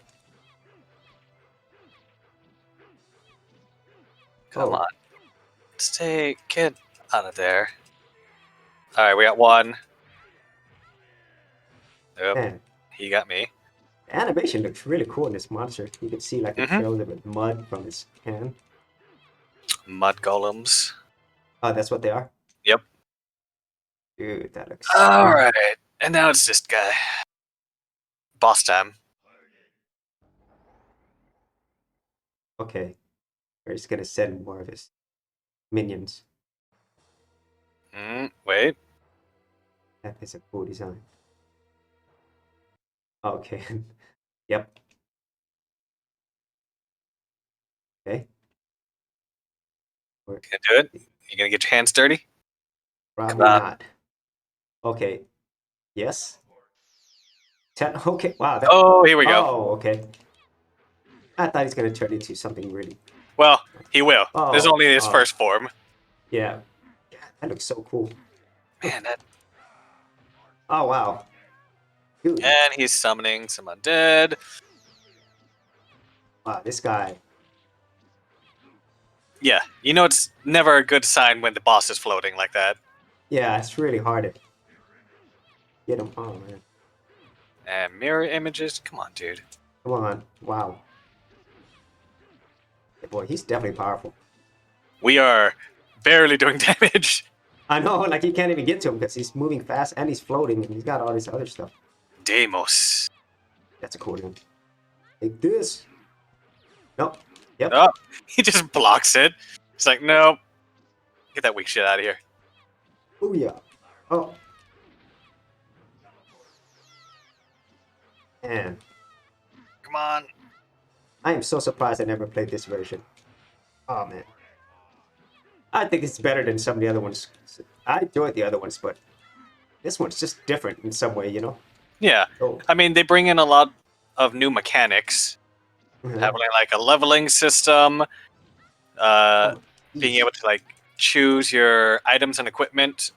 Come on. Get out of there. Alright, we got one. Yep, Man, he got me. the animation looks really cool in this monster. You can see like a trail of mud from his hand. Mud golems. Oh, that's what they are? Yep. Dude, that looks Alright, and now it's this guy. Boss time. Okay. We're just gonna send more of his minions. Wait. That is a cool design. Okay. Yep. Okay. Can I do it? You gonna get your hands dirty? Probably Come on. not. Okay. Yes. Okay. Wow. Oh, here we go. Oh, okay. I thought he's gonna turn into something really. Well, he will. Oh, This is only his first form. Yeah. That looks so cool. Man, that. Oh wow. Dude. And he's summoning some undead. Wow, this guy. Yeah, you know it's never a good sign when the boss is floating like that. Yeah, it's really hard to get him. Oh man. And mirror images. Come on, dude. Come on. Wow. Yeah, boy, he's definitely powerful. We are barely doing damage. I know, like you can't even get to him because he's moving fast and he's floating and he's got all this other stuff. Deimos. That's a cool one. Take this. Nope. Yep. Oh, he just blocks it. He's like, nope. Get that weak shit out of here. Oh yeah. Oh. Man. Come on. I am so surprised I never played this version. Oh man. I think it's better than some of the other ones. I enjoyed the other ones, but this one's just different in some way, you know? Yeah. Oh. I mean, they bring in a lot of new mechanics. Mhm. Having like a leveling system. Being able to like choose your items and equipment.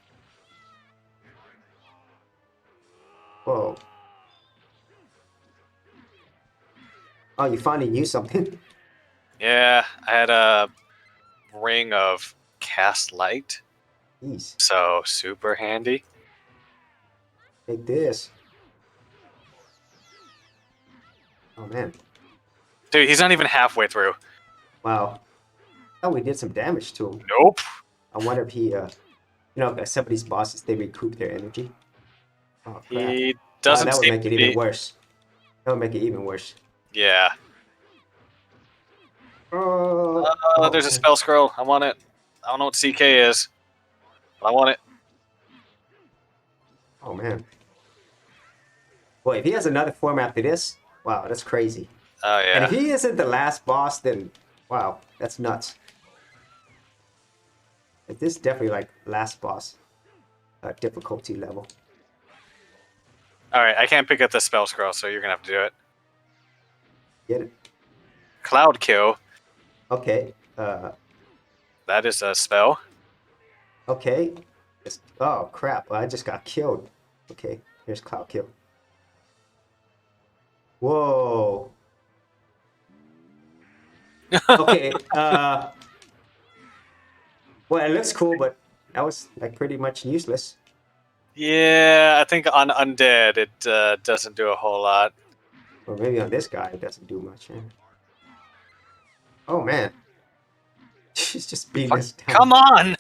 Whoa. Oh, you finally used something. Yeah, I had a ring of cast light. Jeez. So super handy. Take this. Oh man. Dude, he's not even halfway through. Wow. Oh, we did some damage to him. Nope. I wonder if he, you know, some of these bosses, they recoup their energy. Oh, crap. He doesn't that would seem make to it even be. worse. That would make it even worse. Yeah. Oh, There's a spell scroll. I want it. I don't know what CK is, but I want it. oh man. Boy, if he has another form after this, wow, that's crazy. Oh And if yeah. he isn't the last boss, then wow, that's nuts. This is definitely like last boss difficulty level. All right, I can't pick up the spell scroll, so you're gonna have to do it. Get it? Cloud kill. Okay. That is a spell. Okay. Oh crap! I just got killed. Okay, here's Cloud Kill. Whoa. Okay. Well, it looks cool, but that was like pretty much useless. Yeah, I think on undead it doesn't do a whole lot. Or maybe on this guy it doesn't do much. Yeah. Oh man, she's just beating us down. Come on,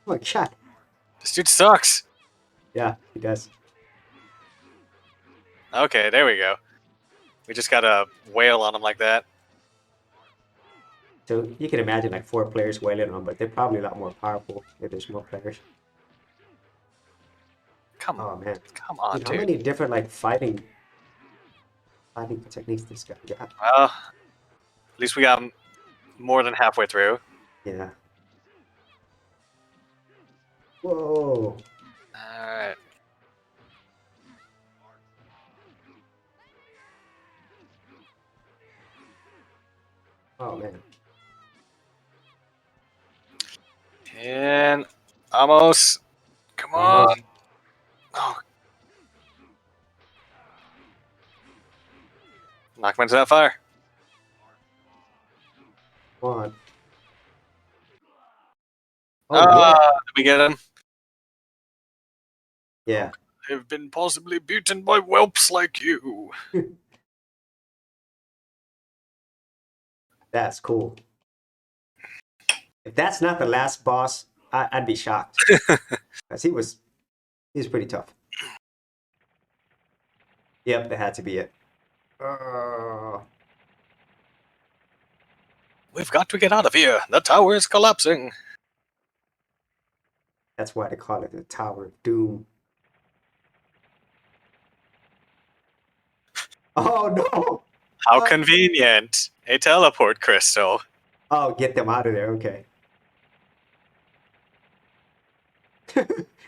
Oh my god. this dude sucks. Yeah, he does. Okay, there we go. We just gotta wail on him like that. So you can imagine like 4 players wailing on, but they're probably a lot more powerful if there's more players. Come Oh on, man, come on, how dude. many different like fighting techniques this guy got? Well, at least we got more than halfway through. Yeah. Whoa. All right. Oh man. And almost. Come on. Almost. Oh. Knock him into that fire. Come on. Oh yeah. Did we get him? Yeah. I've been possibly beaten by whelps like you. That's cool. If that's not the last boss, I'd be shocked. Because he was pretty tough. Yep, that had to be it. We've got to get out of here. The tower is collapsing. That's why they call it the Tower of Doom. Oh no! How convenient. A teleport crystal. Oh, get them out of there. Okay.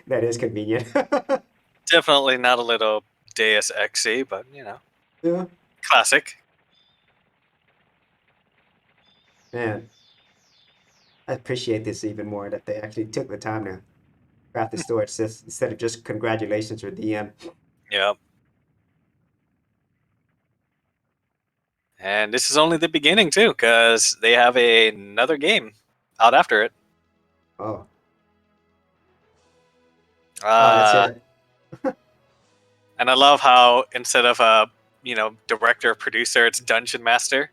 That is convenient. Definitely not a little Deus Exy, but you know, Yeah. classic. Man, I appreciate this even more that they actually took the time to craft the story instead of just congratulations or DM. Yep. And this is only the beginning too, because they have another game out after it. Oh. Oh, Uh, that's it. and I love how instead of director producer, it's dungeon master.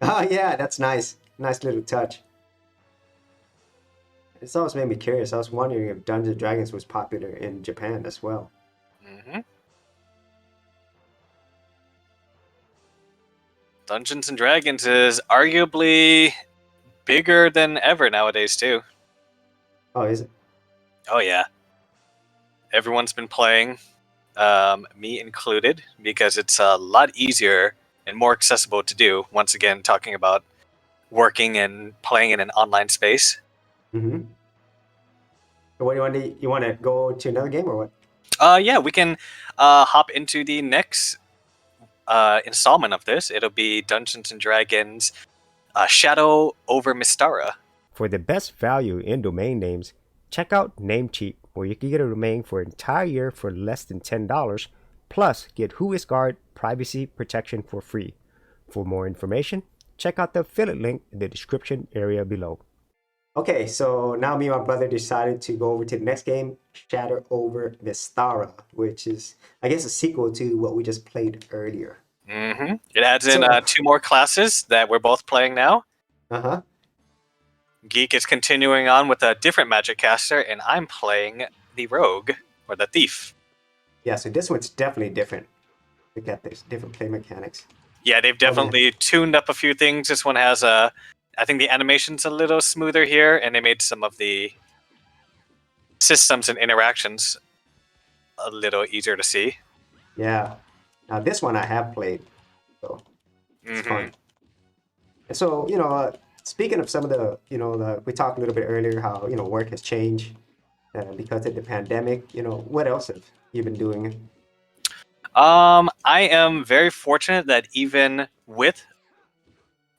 Oh yeah, that's nice. Nice little touch. It's always made me curious. I was wondering if Dungeons and Dragons was popular in Japan as well. Mm-hmm. Dungeons and Dragons is arguably bigger than ever nowadays too. Oh, is it? Oh yeah, everyone's been playing, me included, because it's a lot easier and more accessible to do. Once again, talking about working and playing in an online space. Mm-hmm. So what do you want to? You want to go to another game or what? Yeah, we can hop into the next installment of this. It'll be Dungeons and Dragons Shadow over Mystara. For the best value in domain names, check out Namecheap, where you can get a domain for an entire year for less than $10, plus get WhoisGuard privacy protection for free. For more information, check out the affiliate link in the description area below. Okay, so now me and my brother decided to go over to the next game, Shadow over Mystara, which is, I guess, a sequel to what we just played earlier. Mm-hmm. It adds in 2 more classes that we're both playing now. Uh-huh. Geek is continuing on with a different magic caster, and I'm playing the rogue, or the thief. Yeah, so this one's definitely different. Look at this, different play mechanics. Yeah, they've Oh, man. definitely tuned up a few things. This one has I think the animation's a little smoother here, and they made some of the systems and interactions a little easier to see. Yeah. Now this one I have played, so it's Hmm. fun. And so, speaking of some of the, we talked a little bit earlier how, work has changed because of the pandemic. What else have you been doing? I am very fortunate that even with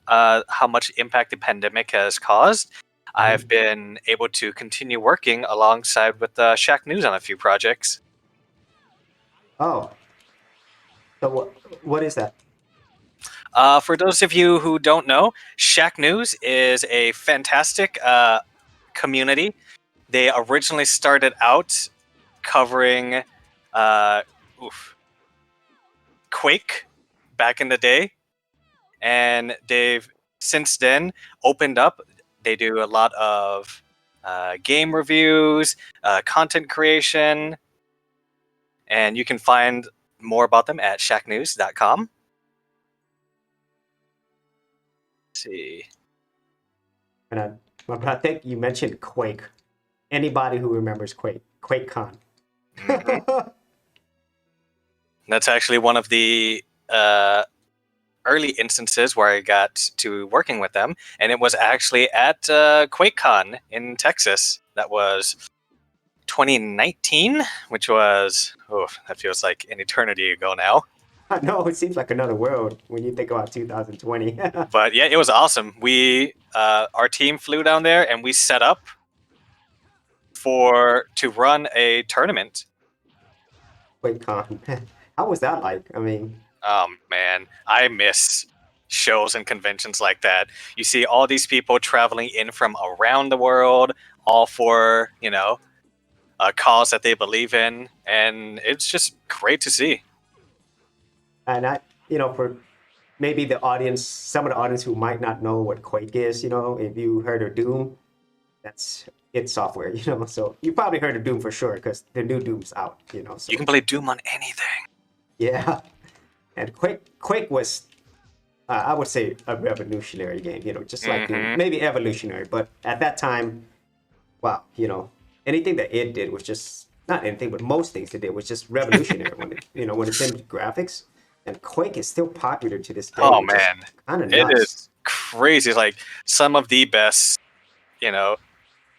how much impact the pandemic has caused, I've Mhm. been able to continue working alongside with Shack News on a few projects. Oh, so what is that? For those of you who don't know, Shack News is a fantastic community. They originally started out covering uh, oof, Quake back in the day, and they've since then opened up. They do a lot of game reviews, content creation, and you can find more about them at shacknews.com. Let's see. And but I think you mentioned Quake. Anybody who remembers Quake, QuakeCon. Hmm. That's actually one of the uh, early instances where I got to working with them, and it was actually at QuakeCon in Texas. That was 2019, which was that feels like an eternity ago now. I know it seems like another world when you think about 2020. But yeah, it was awesome. We our team flew down there and we set up for to run a tournament. QuakeCon. How was that like? I mean, Oh man, I miss shows and conventions like that. You see all these people traveling in from around the world, all for a cause that they believe in, and it's just great to see. and for maybe the audience, some of the audience who might not know what Quake is, if you heard of Doom, that's id Software, So you probably heard of Doom for sure because the new Doom's out, You So can play Doom on anything. yeah, and Quake was, I would say, a revolutionary game, just like Doom, Hmm. maybe evolutionary, but at that time, wow, anything that it did was just not anything, but most things it did was just revolutionary when it came to graphics. And Quake is still popular to this day, Oh which is man, kind of it nuts. is crazy. It's like some of the best, you know,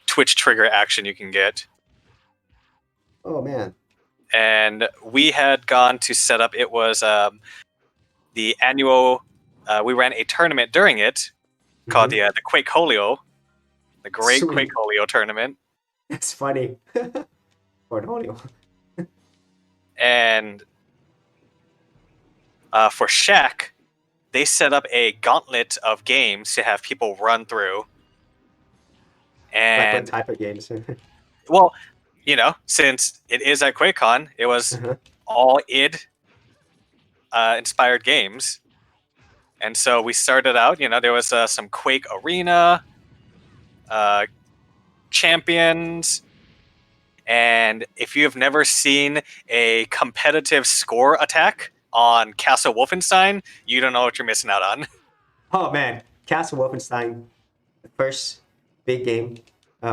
Twitch trigger action you can get. Oh man. And we had gone to set up. It was the annual. We ran a tournament during it called Hmm. the Quake Holio, the Great Quake Sweet. Holio tournament. That's funny. Portfolio. And for Shaq, they set up a gauntlet of games to have people run through. Like what And type of games? well, since it is at QuakeCon, it was Uh-huh. all id inspired games. And so we started out, there was some Quake Arena, uh, champions. And if you have never seen a competitive score attack on Castle Wolfenstein, you don't know what you're missing out on. Oh man, Castle Wolfenstein, the first big game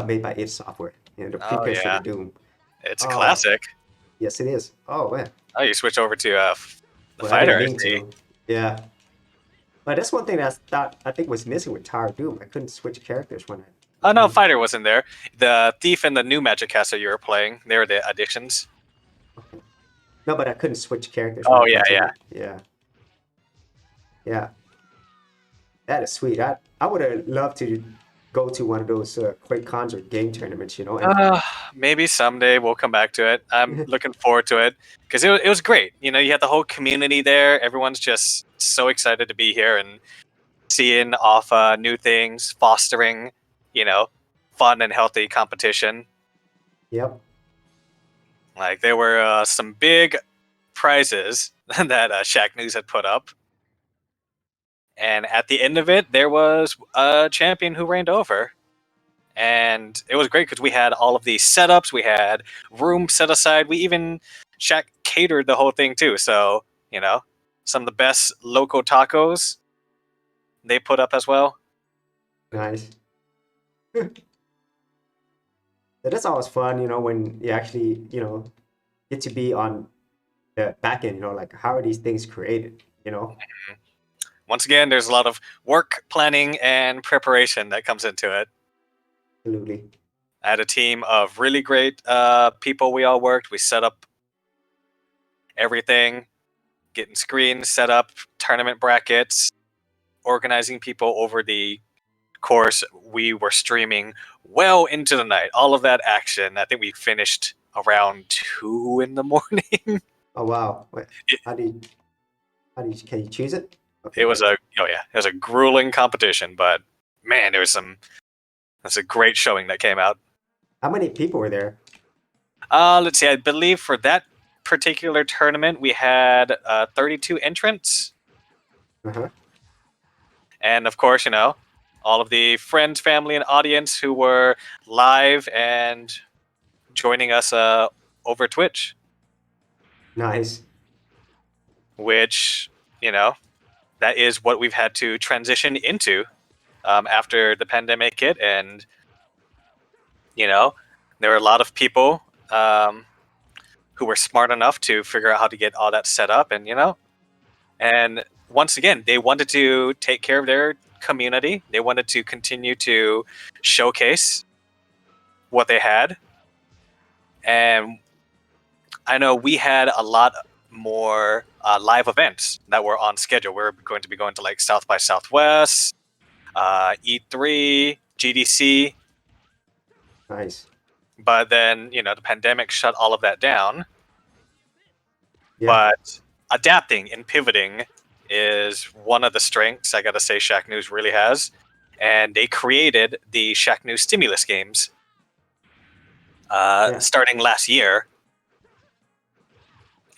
made by id Software, the Oh, precursor to yeah. Doom. It's a Oh, classic. yes, it is. Oh man. Oh, you switch over to the Well, I didn't fighter, I mean see. to. Yeah. But that's one thing that I think was missing with Tower of Doom. I couldn't switch characters when I. Oh, no, Mhm. fighter wasn't there. The thief and the new magic castle you were playing, they were the additions. Okay. No, but I couldn't switch characters when Oh, I yeah, got to yeah. the. Yeah. Yeah. That is sweet. I would have loved to go to one of those Quake cons or game tournaments, and Uh, Maybe someday we'll come back to it. I'm looking forward to it because it was great. You had the whole community there. Everyone's just so excited to be here and seeing off new things, fostering, you know, fun and healthy competition. yep. Like there were some big prizes that Shack News had put up, and at the end of it, there was a champion who reigned over. And it was great because we had all of these setups, we had room set aside, we even Shack catered the whole thing too. So, some of the best local tacos they put up as well. Nice. That's always fun, when you actually, get to be on the back end, like how are these things created? Once again, there's a lot of work planning and preparation that comes into it. Absolutely. I had a team of really great people. We all worked. We set up everything, getting screens set up, tournament brackets, organizing people over the course. We were streaming well into the night. All of that action. I think we finished around 2 in the morning. Oh wow. Wait, it, can you choose it? Okay, it was good. it was a grueling competition, but man, that's a great showing that came out. How many people were there? Let's see. I believe for that particular tournament, we had 32 entrants. Uh-huh. And of course, all of the friends, family, and audience who were live and joining us over Twitch, Nice. which, that is what we've had to transition into after the pandemic hit. And, there were a lot of people who were smart enough to figure out how to get all that set up. And once again, they wanted to take care of their community. They wanted to continue to showcase what they had. And I know we had a lot more live events that were on schedule. We're going to be going to like South by Southwest, E3, GDC. Nice. But then, the pandemic shut all of that down. Yeah. But adapting and pivoting is one of the strengths I gotta say Shack News really has. And they created the Shack News stimulus games Yeah. starting last year.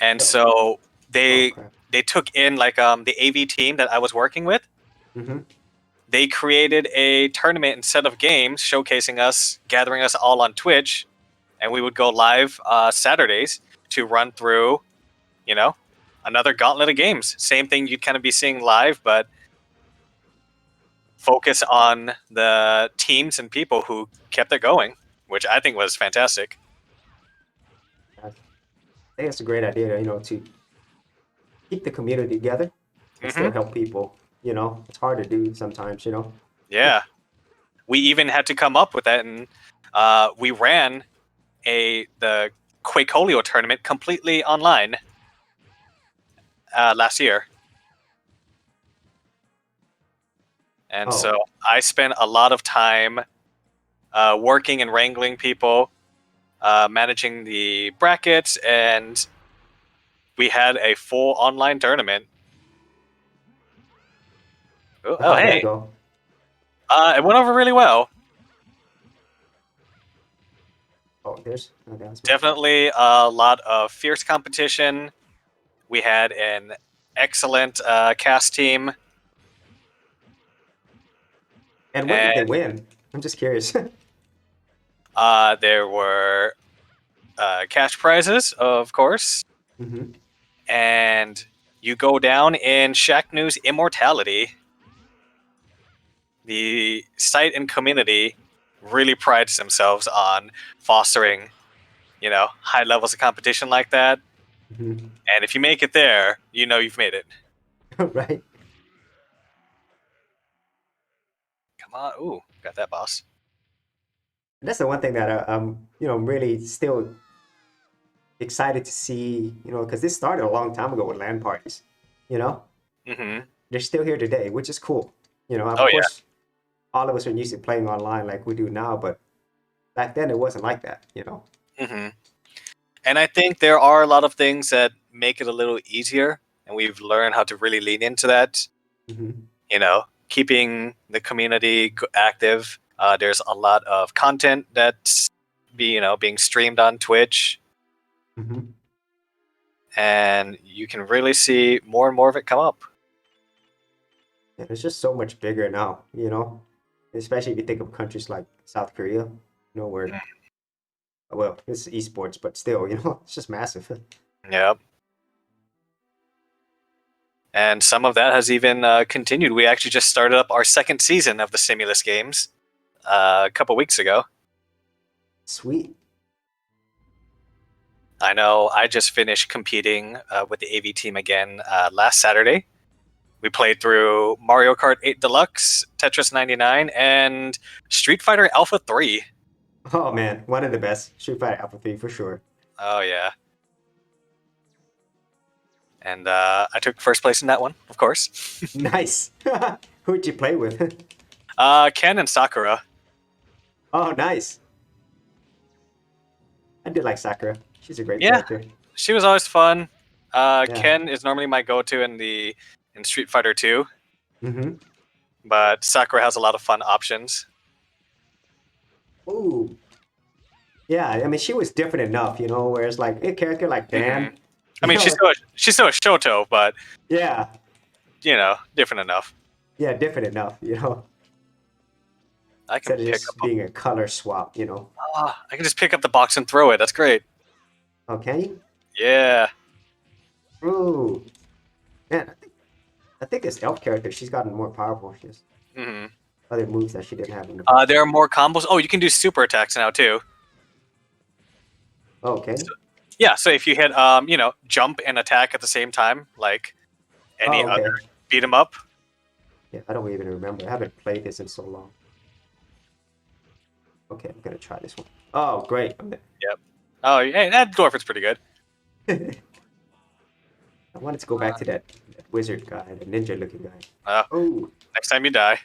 And Yep. so Oh they crap. took in like the AV team that I was working with. Mm-hmm. They created a tournament and set of games showcasing us, gathering us all on Twitch, and we would go live Saturdays to run through, another gauntlet of games. Same thing you'd kind of be seeing live, but focus on the teams and people who kept it going, which I think was fantastic. I think it's a great idea, to keep the community together and still help people. It's hard to do sometimes. Yeah. We even had to come up with that, and we ran the Quakeholio tournament completely online last year. And Oh. so I spent a lot of time working and wrangling people, managing the brackets, and we had a full online tournament. How'd that Hey. go? It went over really well. Oh, there's Definitely a lot of fierce competition. We had an excellent cast team. And what did they win? I'm just curious. There were cash prizes, of course. Mm-hmm. And you go down in Shack News Immortality. The site and community really prides themselves on fostering, high levels of competition like that. Mm-hmm. And if you make it there, you've made it. Right. Come on. Ooh, got that, boss. And that's the one thing that I'm really still excited to see, because this started a long time ago with LAN parties. Mm-hmm. They're still here today, which is cool. Of Oh, course, all of us are used to playing online like we do now, but back then it wasn't like that. Mm-hmm. And I think there are a lot of things that make it a little easier, and we've learned how to really lean into that. Mm-hmm. Keeping the community active. There's a lot of content that's being streamed on Twitch, Mm-hmm. and you can really see more and more of it come up. Yeah, it's just so much bigger now, especially if you think of countries like South Korea, where, well, it's esports, but still, it's just massive. Yep. And some of that has even continued. We actually just started up our second season of the Simulus games a couple weeks ago. Sweet. I know I just finished competing with the AV team again last Saturday. We played through Mario Kart 8 Deluxe, Tetris 99, and Street Fighter Alpha 3. Oh man, one of the best. Street Fighter Alpha 3 for sure. Oh, yeah. And I took first place in that one, of course. Nice. Who'd you play with? Ken and Sakura. Oh, nice. I did like Sakura. She's a great Yeah. character. She was always fun. Yeah. Ken is normally my go-to in Street Fighter 2, Mm-hmm. but Sakura has a lot of fun options. Ooh. Yeah, I mean, she was different enough, you know, whereas like a character like Dan. I mean, you know, she's still a Shoto, but yeah, different enough. yeah, different enough, you know, I can instead of pick just up. being a color swap, you know. I can just pick up the box and throw it. That's great. Oh, can you? Yeah. Ooh. Man, I think this elf character, she's gotten more powerful. She has hmm other moves that she didn't have in the There are more combos. Oh, you can do super attacks now too. Okay. Yeah. So if you hit, jump and attack at the same time, like any Oh, okay. other beat 'em up. Yeah, I don't even remember. I haven't played this in so long. Okay, I'm gonna try this one. Oh, great. Oh, hey, that dwarf is pretty good. I wanted to go back to that wizard guy, the ninja looking guy. Uh, Oh, Next time you die.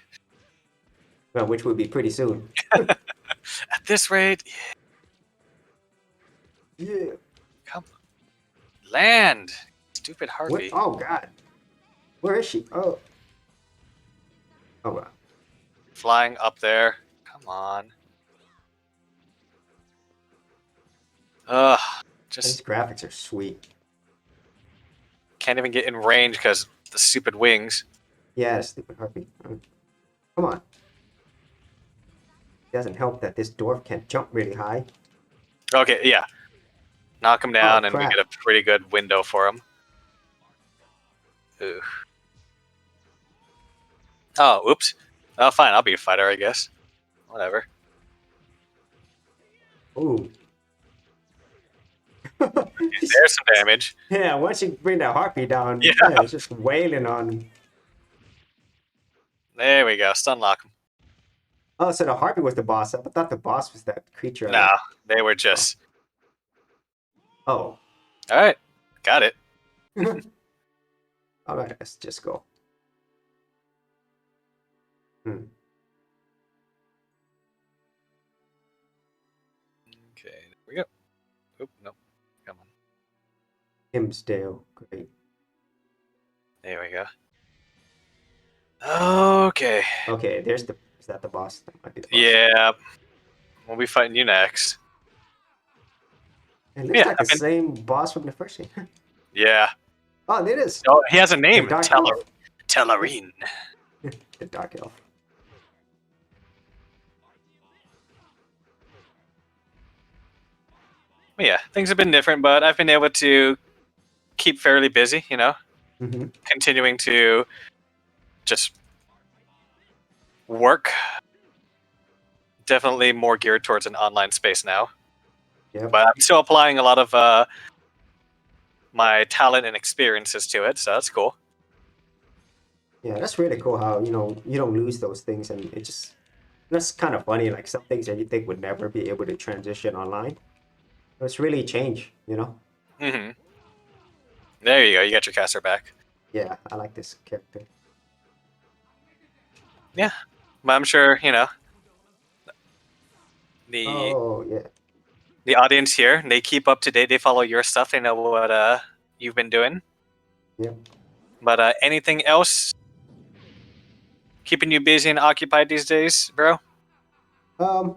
well, which would be pretty soon. At this rate, Yeah. come land, stupid What? Harvey. Oh, God. Where is she? Oh. Oh, wow. Flying up there. Come on. Ugh, These just graphics are sweet. can't even get in range because the stupid wings. Yeah, stupid harpy. Come on. Doesn't help that this dwarf can't jump really high. Okay, yeah. Knock him down, and we crap. get a pretty good window for him. Ugh. Oh, oops. Oh, fine. I'll be a fighter, I guess. Whatever. Ooh. There's some damage. Yeah, once you bring that harpy down, Yeah. it's just wailing on him. There we go. Stun lock him. Oh, so the harpy was the boss. I thought the boss was that creature. No, they were just. Oh. All right. Got it. All right, let's just go. Okay, there we go. Oop, no. Come on. Himsdale, great. There we go. Okay. Okay, is that the boss? That might be the boss. Yeah. We'll be fighting you next. It looks Yeah, like the same boss from the first game. Yeah. Oh, it is. Oh, he has a name. The Dark Elf. Tellarine. The Dark Elf. Yeah, things have been different, but I've been able to keep fairly busy, Mm-hmm. continuing to just work. Definitely more geared towards an online space now. Yeah. But I'm still applying a lot of my talent and experiences to it, so that's cool. Yeah, that's really cool how, you don't lose those things, and that's kind of funny, like some things that you think would never be able to transition online. It's really change, Mm-hmm. There you go. You got your caster back. Yeah, I like this character. But I'm sure, the Oh, yeah. the audience here, they keep up to date. They follow your stuff. They know what you've been doing. Yeah. But anything else keeping you busy and occupied these days, bro? I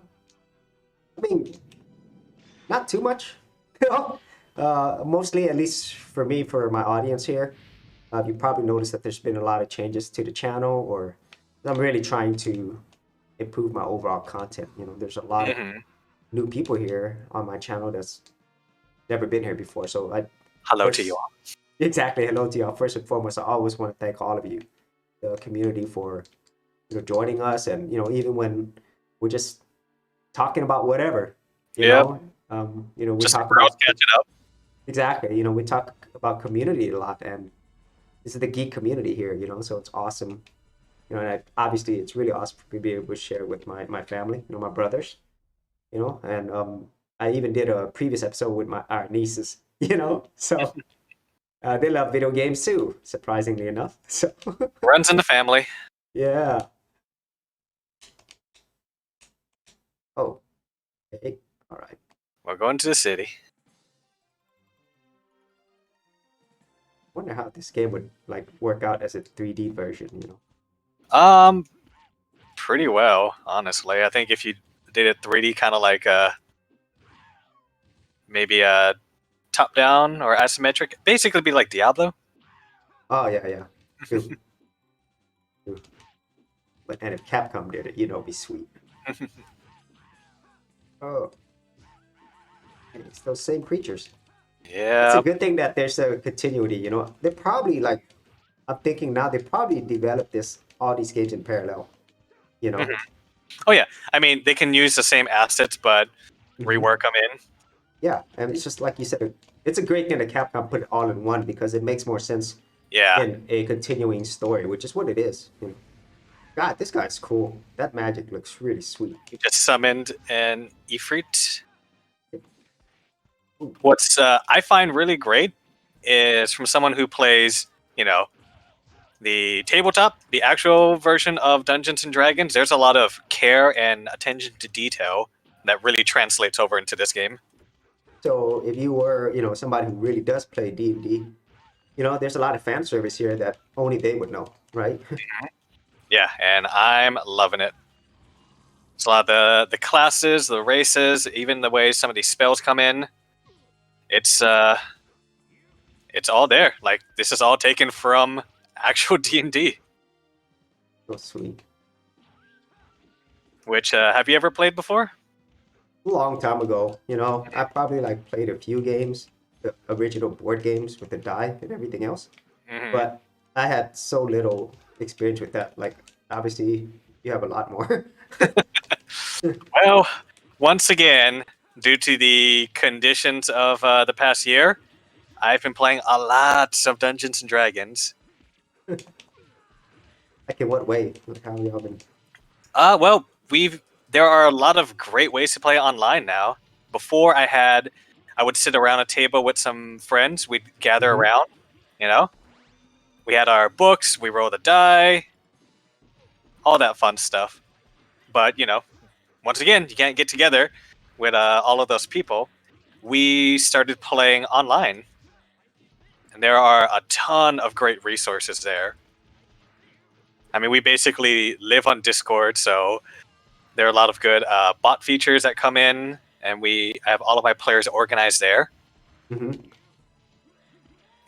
mean, not too much. Mostly, at least for me, for my audience here, you probably noticed that there's been a lot of changes to the channel, or I'm really trying to improve my overall content. There's a lot of new people here on my channel that's never been here before. So Hello to you all. Exactly. Hello to y'all. First and foremost, I always want to thank all of you, the community, for joining us, and even when we're just talking about whatever, you Yep. know, we Just the talk bros about catching up. exactly. We talk about community a lot, and this is the geek community here. So it's awesome. And obviously it's really awesome for me to be able to share with my family, my brothers, and I even did a previous episode with our nieces, so they love video games too, surprisingly enough. So Runs in the family. yeah. Oh, okay. All right. We're going to the city. Wonder how this game would like work out as a 3D version. Um, Pretty well, honestly. I think if you did it 3D, kind of like maybe a top down or asymmetric, basically be like Diablo. Oh yeah, yeah. True, true. But and if Capcom did it, it'd be sweet. Oh, hey, it's those same creatures. It's a Yeah. good thing that there's a continuity. They're probably like I'm thinking now they probably developed all these games in parallel. You know. Mhm. Oh yeah. I mean, they can use the same assets, but Hmm. rework them in. Yeah, and it's just like you said, it's a great thing that Capcom put it all in one because it makes more sense Yeah. in a continuing story, which is what it is. God, this guy's cool. That magic looks really sweet. You just summoned an Ifrit. Ooh. What's I find really great is from someone who plays, you know, the tabletop, the actual version of Dungeons and Dragons. There's a lot of care and attention to detail that really translates over into this game. So if you were, somebody who really does play D&D, there's a lot of fan service here that only they would know, right? Yeah, and I'm loving it. It's a lot of the classes, the races, even the way some of these spells come in. It's it's all there. Like this is all taken from actual D&D. So sweet. Which have you ever played before? A long time ago, I probably like played a few games, the original board games with the die and everything else. Hmm. But I had so little experience with that. Like, obviously, you have a lot more. Well, once again, due to the conditions of the past year, I've been playing a lot of Dungeons and Dragons. Like, in what way? Like, how y'all been? Well, we've there are a lot of great ways to play online now. Before I would sit around a table with some friends. We'd gather Mhm. around. You know, we had our books. We roll the die, all that fun stuff. But once again, you can't get together with all of those people. We started playing online, and there are a ton of great resources there. I mean, we basically live on Discord, so there are a lot of good bot features that come in, and we have all of my players organized there. Mhm.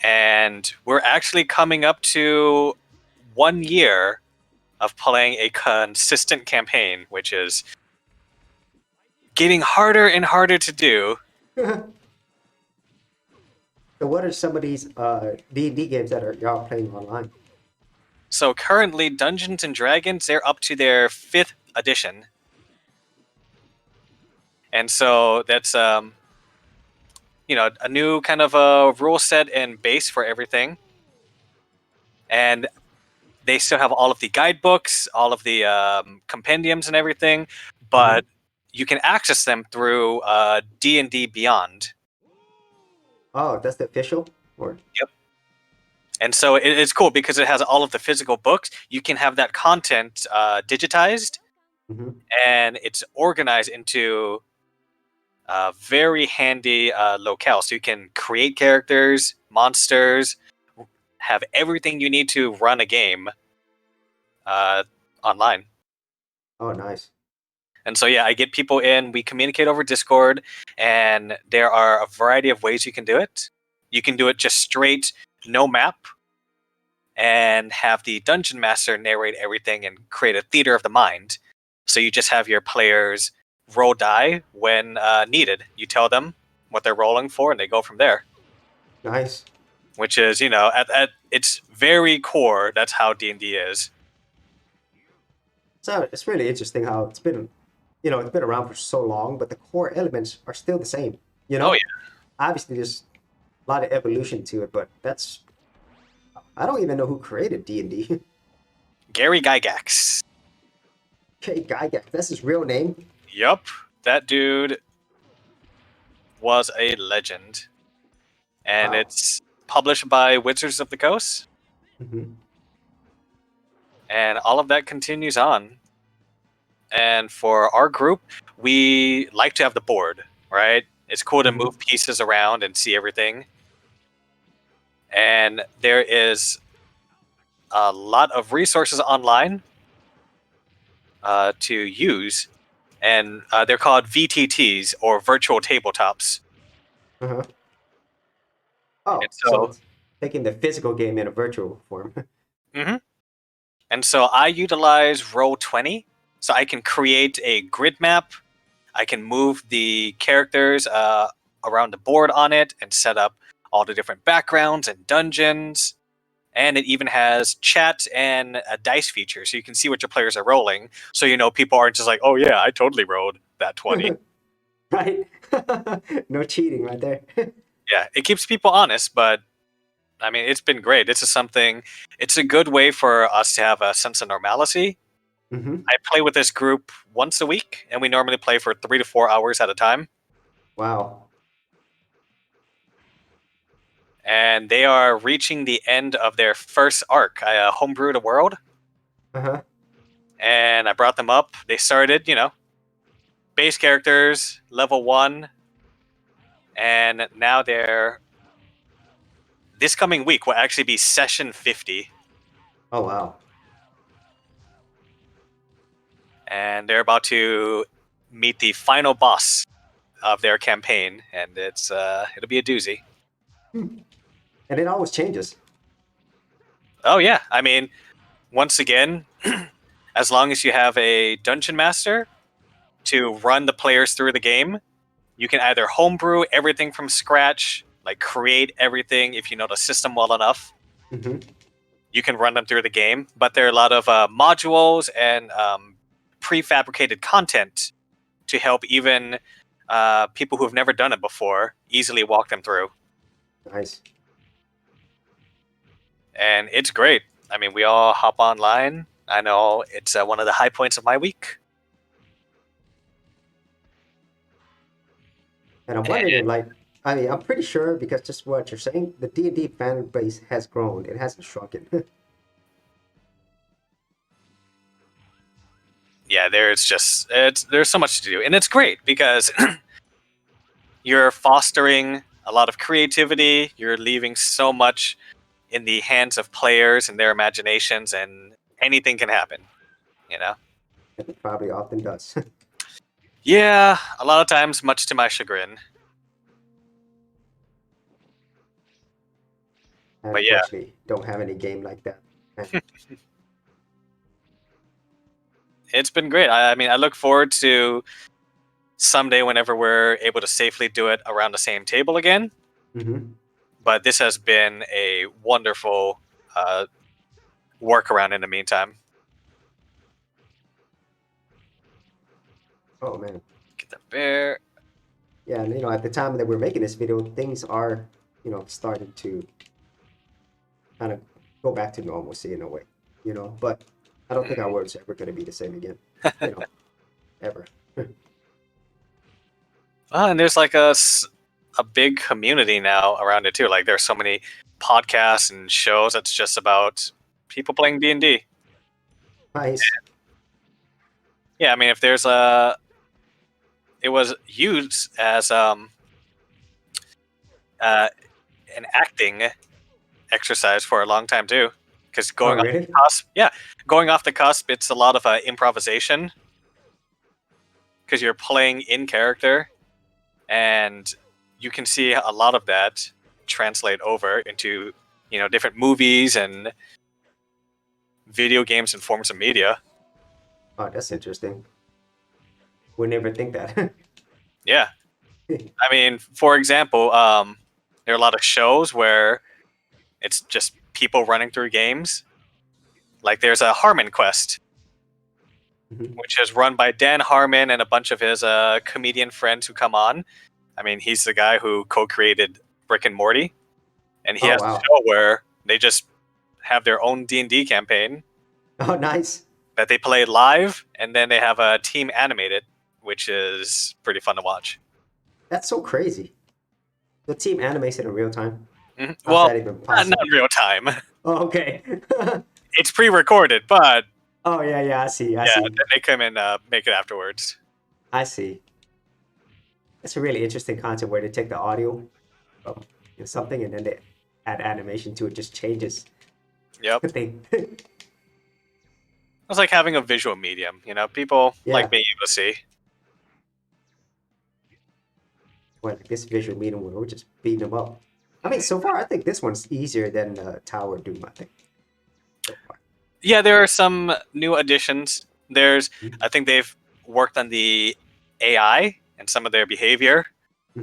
And we're actually coming up to 1 year of playing a consistent campaign, which is getting harder and harder to do. So, what are some of these D&D games that are y'all playing online? So currently, Dungeons and Dragons, they're up to their 5th edition. And so that's a new kind of a rule set and base for everything. And they still have all of the guidebooks, all of the compendiums and everything, Mhm. but you can access them through D&D Beyond. Oh, that's the official? Or Yep. And so it's cool because it has all of the physical books. You can have that content digitized, Mhm. and it's organized into a very handy locale. So you can create characters, monsters, have everything you need to run a game uh, online. Oh, nice. And so, yeah, I get people in, we communicate over Discord, and there are a variety of ways you can do it. You can do it just straight, no map, and have the dungeon master narrate everything and create a theater of the mind. So you just have your players roll die when needed. You tell them what they're rolling for, and they go from there. Nice. which is, you know, at its very core, that's how D&D is. So it's really interesting how it's been, it's been around for so long, but the core elements are still the same. You Oh know, yeah, obviously there's a lot of evolution to it, but I don't even know who created D&D. Gary Gygax. Okay, Gygax, that's his real name. Yup, that dude was a legend, and Wow. it's published by Wizards of the Coast, Hmm. and all of that continues on. And for our group, we like to have the board, right? It's cool to Hmm. move pieces around and see everything. And there is a lot of resources online to use, and they're called VTTs or virtual tabletops. Uh-huh. And Oh, so so, it's taking the physical game in a virtual form. mhm. And so I utilize Roll20, so I can create a grid map. I can move the characters around the board on it and set up all the different backgrounds and dungeons. And it even has chat and a dice feature, so you can see what your players are rolling. So you know people aren't just like, "Oh yeah, I totally rolled that 20." Right? No cheating right there. Yeah, it keeps people honest, but I mean, it's been great. This is something. It's a good way for us to have a sense of normalcy. Hmm. I play with this group once a week, and we normally play for 3 to 4 hours at a time. Wow. And they are reaching the end of their first arc. I homebrewed a world, Uh-huh. and I brought them up. They started, you know, base characters, level 1, and now they're. This coming week will actually be session 50, Oh, wow. and they're about to meet the final boss of their campaign, and it'll be a doozy. Hmm. And it always changes. Oh yeah, I mean, once again, as long as you have a dungeon master to run the players through the game, you can either homebrew everything from scratch, like create everything if you know the system well enough. Hmm. You can run them through the game, but there are a lot of modules and prefabricated content to help even people who have never done it before easily walk them through. Nice. And it's great. I mean, we all hop online. I know it's one of the high points of my week. And I'm wondering, And I mean, I'm pretty sure because just what you're saying, the D&D fan base has grown. It hasn't shrunken. yeah, there's so much to do, and it's great because you're fostering a lot of creativity. You're leaving so much in the hands of players and their imaginations, and anything can happen. You know? It probably often does. Yeah, a lot of times, much to my chagrin. I But yeah, unfortunately don't have any game like that. And it's been great. I mean, I look forward to someday whenever we're able to safely do it around the same table again. hmm. But this has been a wonderful workaround in the meantime. Oh man. Get the bear. Yeah, and at the time that we're making this video, things are, starting to kind of go back to normalcy in a way, but I don't think our world's ever going to be the same again, ever. And there's like a big community now around it too. Like there's so many podcasts and shows that's just about people playing D&D. Nice. Yeah, I mean, if there's it was used as uh, an acting exercise for a long time too. Because Oh, going off the really? cusp, yeah, going off the cusp, it's a lot of improvisation because you're playing in character, and you can see a lot of that translate over into different movies and video games and forms of media. Oh, that's interesting. Would never think that. Yeah, I mean, for example, there are a lot of shows where It's just people running through games. Like there's a Harmon Quest, which is run by Dan Harmon and a bunch of his comedian friends who come on. I mean, he's the guy who co-created Rick and Morty, and he Oh, has a wow. show where they just have their own D&D campaign Oh, nice. that they play live, and then they have a team animated, which is pretty fun to watch. That's so crazy. The team animates it in real time. How's Well, that even not possible? in real time. Oh, okay. It's pre-recorded, but Oh, yeah, I see. then they come and make it afterwards. I see. It's a really interesting concept where they take the audio from something and then they add animation to it. Just changes Yep. the thing. It's like having a visual medium, people Yeah. like being able to see. Well, this visual medium where we're just beating them up. I mean, so far, I think this one's easier than Tower Doom, I think. So far. Yeah, there are some new additions. I think they've worked on the AI and some of their behavior,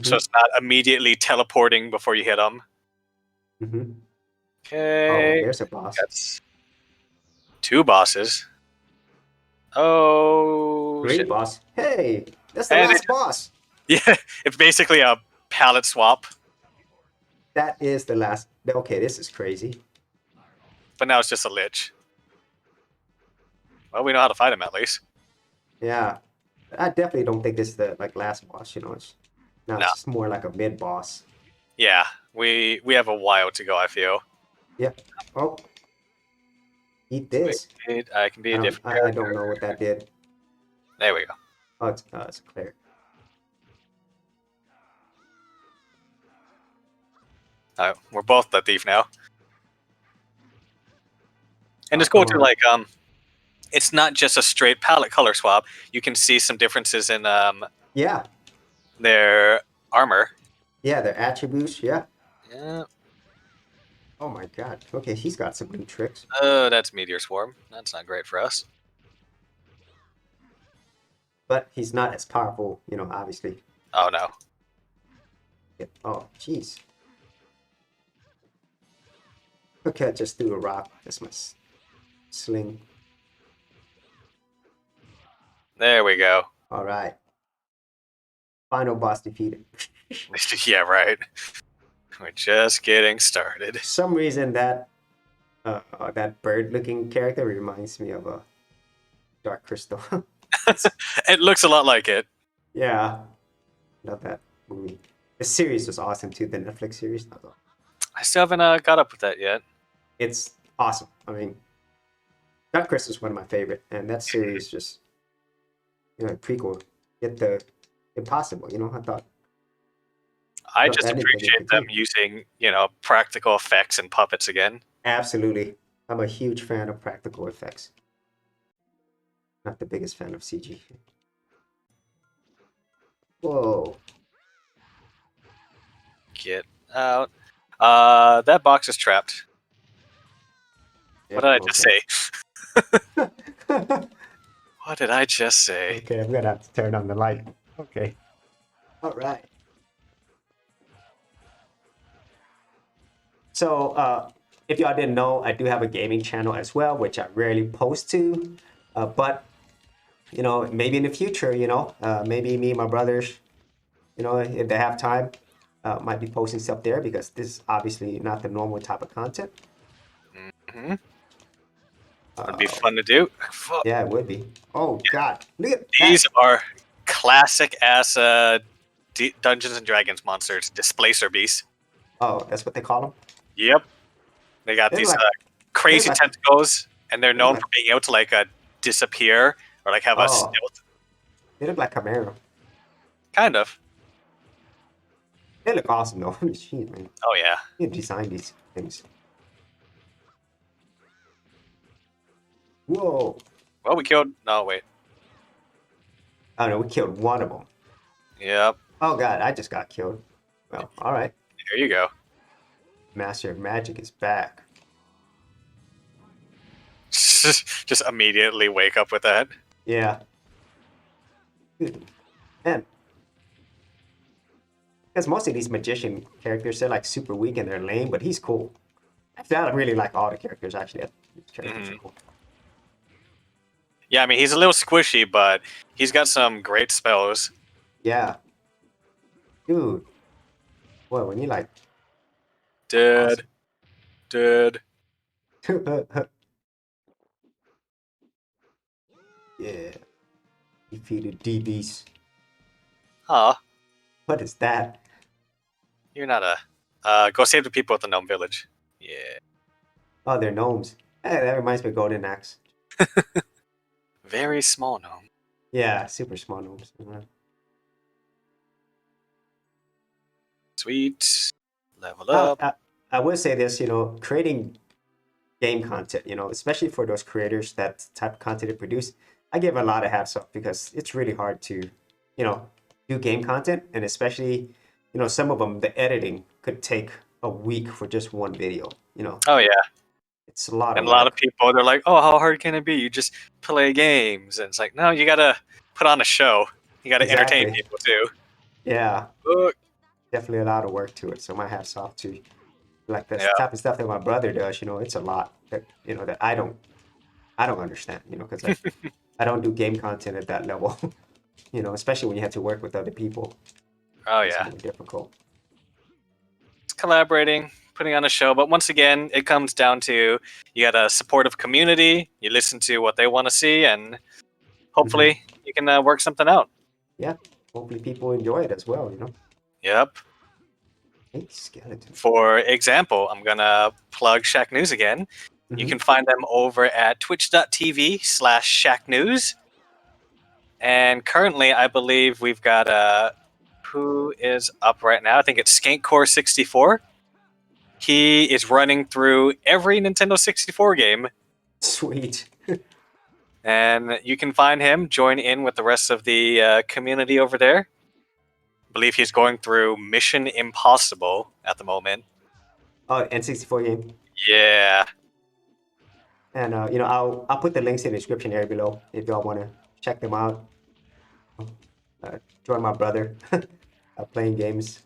so it's not immediately teleporting before you hit them. Okay. Oh, there's a boss. That's 2 bosses. Oh, Great shit. boss. Hey, that's the And last boss. Yeah, it's basically a palette swap, That is the last. Okay, this is crazy. but now it's just a lich. Well, we know how to fight him at least. Yeah, I definitely don't think this is the last boss. It's No. it's more like a mid boss. Yeah, we have a while to go, I feel. Yeah. Oh, eat this. I can be a different I character. don't know what that did. There we go. Oh, it's clear. We're both the thief now. And it's cool to it's not just a straight palette color swap. You can see some differences in Yeah. their armor. Yeah, their attributes. Yeah. Yeah. Oh my God. Okay, he's got some new tricks. Oh, that's Meteor Swarm. That's not great for us. But he's not as powerful, obviously. Oh no. Yeah. Oh, jeez. Okay, I just threw a rock. That's my sling. There we go. All right. Final boss defeated. Yeah, right. We're just getting started. For some reason, that bird-looking character reminds me of a Dark Crystal. It looks a lot like it. Yeah, love that movie. The series was awesome too. The Netflix series. I still haven't got up with that yet. It's awesome. I mean, Dark Crystal is one of my favorite, and that series just prequel. Get the impossible. I thought. I just appreciate them using, practical effects and puppets again. Absolutely. I'm a huge fan of practical effects. Not the biggest fan of CG. Whoa. Get out. That box is trapped. What did I just say? What did I just say? Okay, I'm gonna have to turn on the light. Okay. All right. So, if y'all didn't know, I do have a gaming channel as well, which I rarely post to. But, maybe in the future, maybe me and my brothers, if they have time, might be posting stuff there because this is obviously not the normal type of content. Mm-hmm. It'd be fun to do. Yeah, it would be. Oh, God. Look at These that. are classic ass Dungeons and Dragons monsters, displacer beasts. Oh, that's what they call them? Yep. They got these crazy tentacles, and they're known for being able to disappear or have a stealth. They look like Camaro. Kind of. They look awesome though. Jeez, man. Oh yeah. You design these things. Whoa. Well, we killed. No, wait. Oh no, we killed one of them. Yep. Oh God, I just got killed. Well, all right. There you go. Master of Magic is back. Just immediately wake up with that. Yeah. Dude, man. Because most of these magician characters, they're super weak and they're lame, but he's cool. Actually, I really like all the characters. Actually, these characters are Mhm. cool. Yeah, I mean, he's a little squishy, but he's got some great spells. Yeah, dude. Boy, when you like Dead, awesome. dead. Yeah, defeated DBs. Aw, What is that? you're not a. Go save the people at the gnome village. Yeah. Oh, they're gnomes. Hey, that reminds me of Golden Axe. Very small gnome. Yeah, super small gnomes. Sweet. Level I, up. I, I will say this, creating game content, especially for those creators that type of content they produce, I give a lot of hats off because it's really hard to, do game content. And especially, some of them, the editing could take a week for just one video. Oh yeah. It's a lot And of a lot of work. people, they're like, "Oh, how hard can it be? You just play games." And it's like, no, you gotta put on a show. You gotta entertain Exactly. people too. Yeah, Look. definitely a lot of work to it. So my hats off to like this Yeah. type of stuff that my brother does. It's a lot that that I don't understand. Because I don't do game content at that level. Especially when you have to work with other people. Oh It's yeah. more difficult. It's collaborating, putting on a show, but once again, it comes down to you got a supportive community. You listen to what they want to see, and Hmm. hopefully, you can work something out. Yeah. Hopefully people enjoy it as well. Yep. Hey, skeleton. For example, I'm gonna plug Shack News again. You Hmm. can find them over at twitch.tv/Shack News. And currently, I believe we've got who is up right now? I think it's Skankcore64. He is running through every Nintendo 64 game, Sweet. and you can find him join in with the rest of the community over there. I believe he's going through Mission Impossible at the moment. Oh, N64 game. Yeah. And I'll put the links in the description area below if y'all want to check them out. Join my brother playing games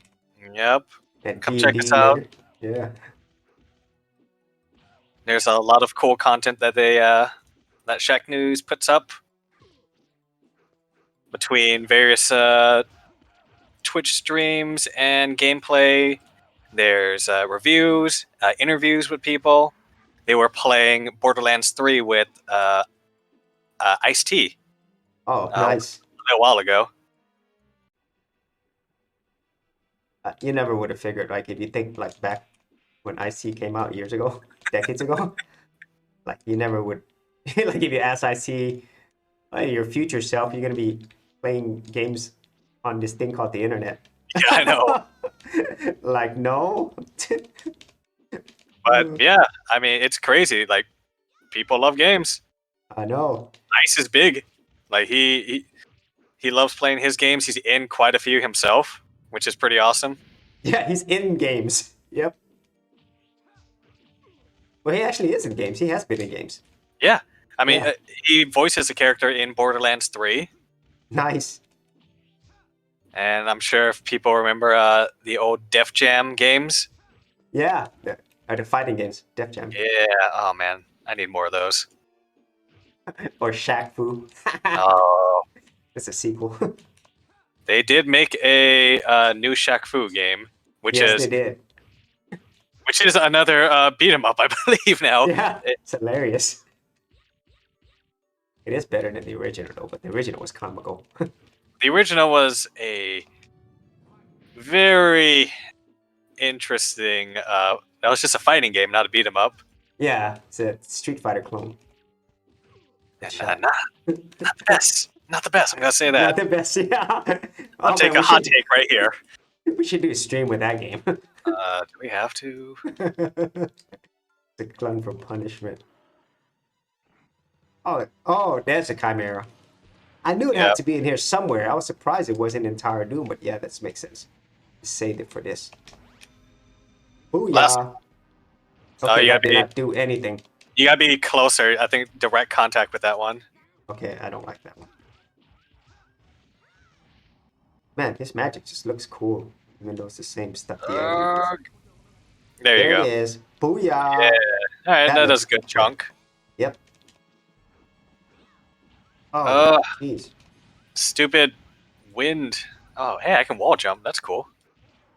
Yep. and Come D and check us D out. later. Yeah. There's a lot of cool content that that Shack News puts up between various Twitch streams and gameplay. There's reviews, interviews with people. They were playing Borderlands 3 with Ice T Oh, a nice. little while ago. You never would have figured, like, if you think like back when IC came out years ago, decades ago, like you never would, like if you ask IC, hey, your future self, you're gonna be playing games on this thing called the internet. Yeah, I know. Like, no. But yeah, I mean, it's crazy. Like, people love games. I know. Ice is big. Like, he loves playing his games. He's in quite a few himself, which is pretty awesome. Yeah, he's in games. Yep. Well, he actually is in games. He has been in games. Yeah. I mean, Yeah. he voices a character in Borderlands 3. Nice. And I'm sure if people remember the old Def Jam games. Yeah. The fighting games, Def Jam. Yeah. Oh, man. I need more of those. Or Shaq Fu. Oh. It's a sequel. They did make a new Shaq Fu game, Yes, they did. which is another beat 'em up, I believe now. Yeah, it's hilarious. It is better than the original, though, but the original was comical. The original was a very interesting. That was just a fighting game, not a beat 'em up. Yeah, it's a Street Fighter clone. Good And shot. not the best. Not the best. I'm gonna say that. Not the best, yeah. I'll Oh take man, a hot take right here. we should do a stream with that game. Do we have to? The glutton for punishment. Oh, there's a Chimera. I knew it Yeah. had to be in here somewhere. I was surprised it wasn't entire Doom, but yeah, that makes sense. Saved it for this. Last. Booyah. Oh, Okay, you that gotta did be. not do anything. You gotta be closer. I think direct contact with that one. Okay, I don't like that one. Man, this magic just looks cool, even though it's the same stuff the enemy does. There you There go. it is. Booyah! Yeah. All right, that does looks a good good. chunk. Yep. Oh, Uh, jeez. stupid wind. Oh, hey, I can wall jump. That's cool.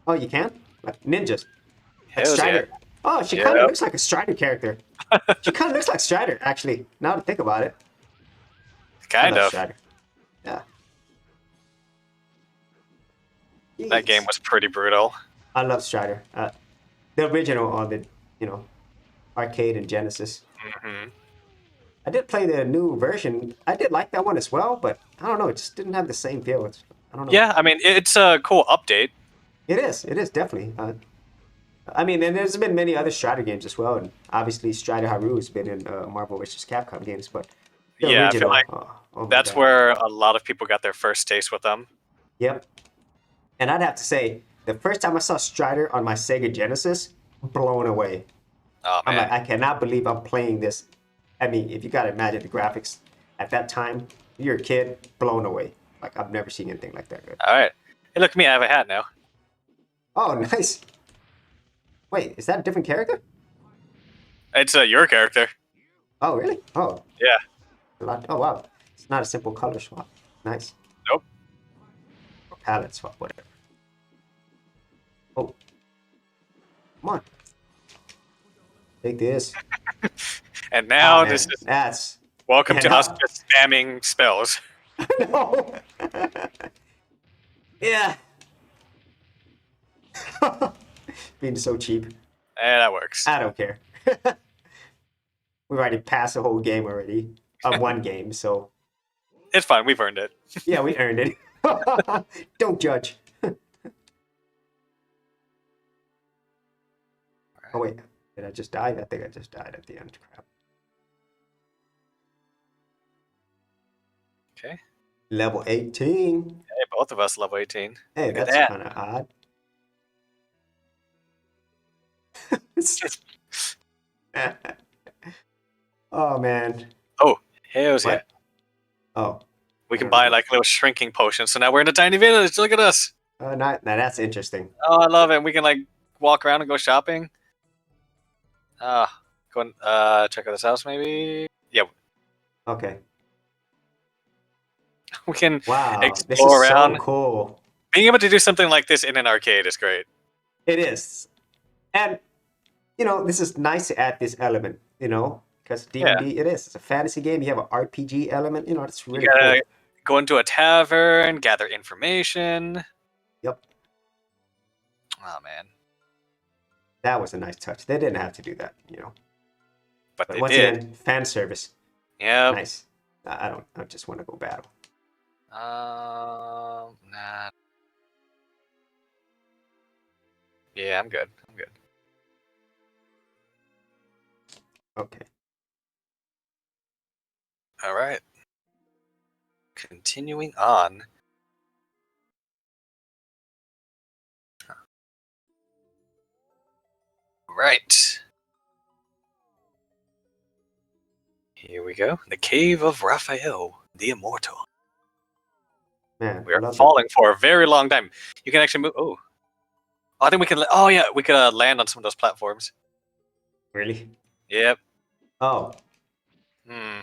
Oh, you can? Like ninjas. Like Hells yeah. Strider. Oh, she kind of Yep. looks like a Strider character. She kind of looks like Strider, actually. Now to think about it. I Kind love of. Strider. Yeah. That game Jeez. was pretty brutal. I love Strider. The original on the, you know, arcade and Genesis. Hmm. I did play the new version. I did like that one as well, but I don't know. It just didn't have the same feel. I don't know. Yeah, I mean, it's a cool update. It is. It is definitely. I mean, and there's been many other Strider games as well, and obviously Strider Haru has been in Marvel vs. Capcom games, but the Yeah, I feel original. like Oh my that's god. where a lot of people got their first taste with them. Yep. And I'd have to say, the first time I saw Strider on my Sega Genesis, blown away. Oh I'm like, man. I cannot believe I'm playing this. I mean, if you gotta imagine the graphics at that time, you're a kid, blown away. Like I've never seen anything like that. All right. Hey, look at me. I have a hat now. Oh, nice. Wait, is that a different character? It's your character. Oh, really? Oh, Yeah. oh wow. It's not a simple color swap. Nice. Nope. Or palette swap, whatever. Oh, come on. Take this. And Ah, now this man, is that's welcome yeah, to us no, just spamming spells. no. Yeah. Being so cheap. That works. I don't care. We've already passed the whole game already. One game, so It's fine. We've earned it. yeah, we earned it. Don't judge. Oh wait, did I just die? I think I just died at the end. Crap. Okay. Level 18. Hey, both of us level 18. Hey, Look at that's that. kind of odd. Oh man. Oh, hells yeah. What? Oh. We can buy like a little shrinking potion. So now we're in a tiny village. Look at us. Now that's interesting. Oh, I love it. We can like walk around and go shopping. Go and check out this house maybe. Yeah, Okay. we can Wow, this is explore around. so cool. Being able to do something like this in an arcade is great. It is. And, you know, this is nice to add this element, you know, because D&D, it is. It's a fantasy game. You have an RPG element, you know, it's really You gotta cool. go into a tavern, gather information. Yep. Oh man, That was a nice touch. They didn't have to do that, you know. but But they once did. again, fan service. Yep. Nice. I just want to go battle. Nah. Yeah, I'm good. I'm good. Okay. All right. Continuing on. Right. Here we go. The Cave of Raphael, the Immortal. Man, We I are love falling for a very long time. You can actually move. Oh, I think we can. Oh yeah, we could land on some of those platforms. it. Really? Yep. Oh. Hmm.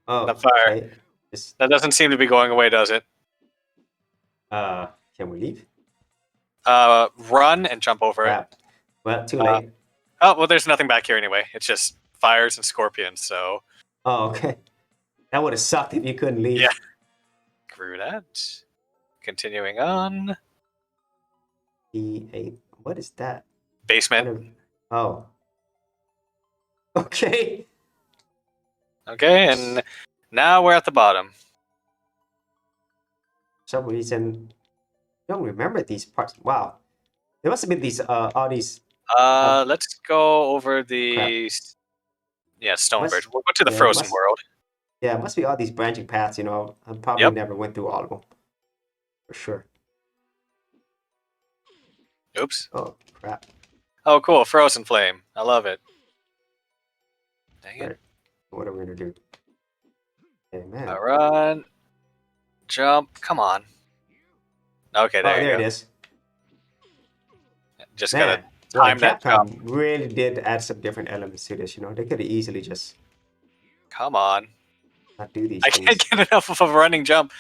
Oh, The fire. okay. Just, That doesn't seem to be going away, does it? can we leave? Run and jump over it. Crap. Well, too late. Oh well, there's nothing back here anyway. It's just fires and scorpions. So Oh, okay. That would have sucked if you couldn't leave. yeah. Screw that. Continuing on. E8. What is that? Basement. Oh. Okay. Okay, and now we're at the bottom. For some reason, I don't remember these parts. Wow. There must have been these, all these. Let's go over the stone Must- bridge. We'll go to the yeah, frozen must- world. Yeah, it must be all these branching paths, you know. I probably Yep. never went through all of them. For sure. Oops. Oh, crap. Oh, cool. Frozen flame. I love it. Dang it. Right. What are we going to do? Hey, man. Run. Jump. Come on. Okay, there Oh, you there go. it is. Just Man, gotta Boy, time that jump. Capcom really did add some different elements to this. You know, they could have easily just Come on. not do these I can't things. get enough of a running jump.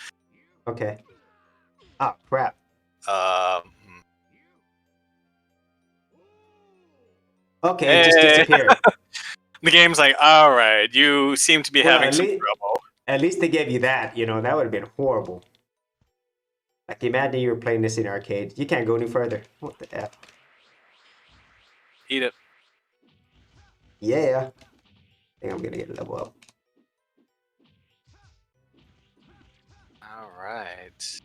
Okay. Ah, crap. Hmm. Okay, it just Hey. disappeared. The game's like, all right, you seem to be Well, having some trouble. at least they gave you that. You know, that would have been horrible. Like, imagine you were playing this in arcade. You can't go any further. What the F? Eat it. Yeah. I think I'm gonna get a level up. All right.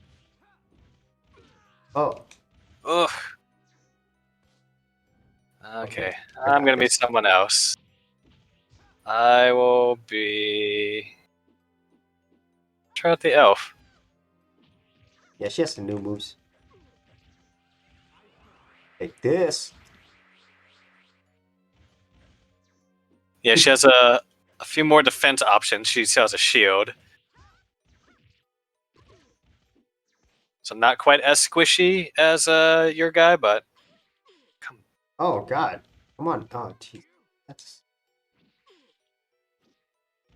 Oh, Ugh. okay. Okay, I I'm got gonna meet this. someone else. I will be. Try out the elf. Yeah, she has some new moves. Like this. Yeah, she has a few more defense options. She still has a shield. So not quite as squishy as your guy, but come. Oh God. Come on. Oh jeez. That's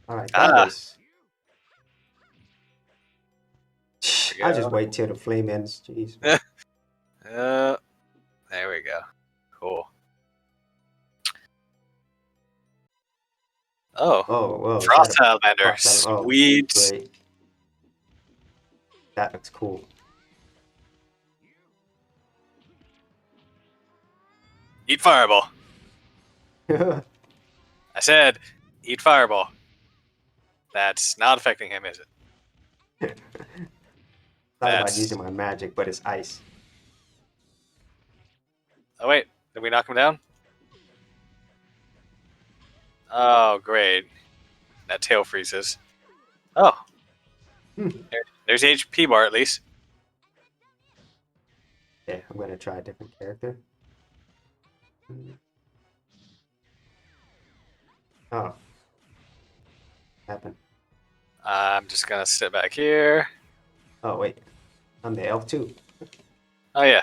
all right. That Ah, was. there I'll we just wait till the flame ends. Jeez. go. There we go. Cool. Oh, Oh, whoa. Is that Frost a Salamander. frost element? Oh, Sweet. great. That looks cool. Eat Fireball. Thought I said, eat Fireball. That's not affecting him, is it? about That's. using my magic, but it's ice. Oh, wait. Did we knock him down? Oh, great. That tail freezes. Oh, Hmm. there's HP bar at least. Yeah, I'm gonna try a different character. Oh, happened. I'm just gonna sit back here. Oh wait, I'm the elf too. Oh yeah,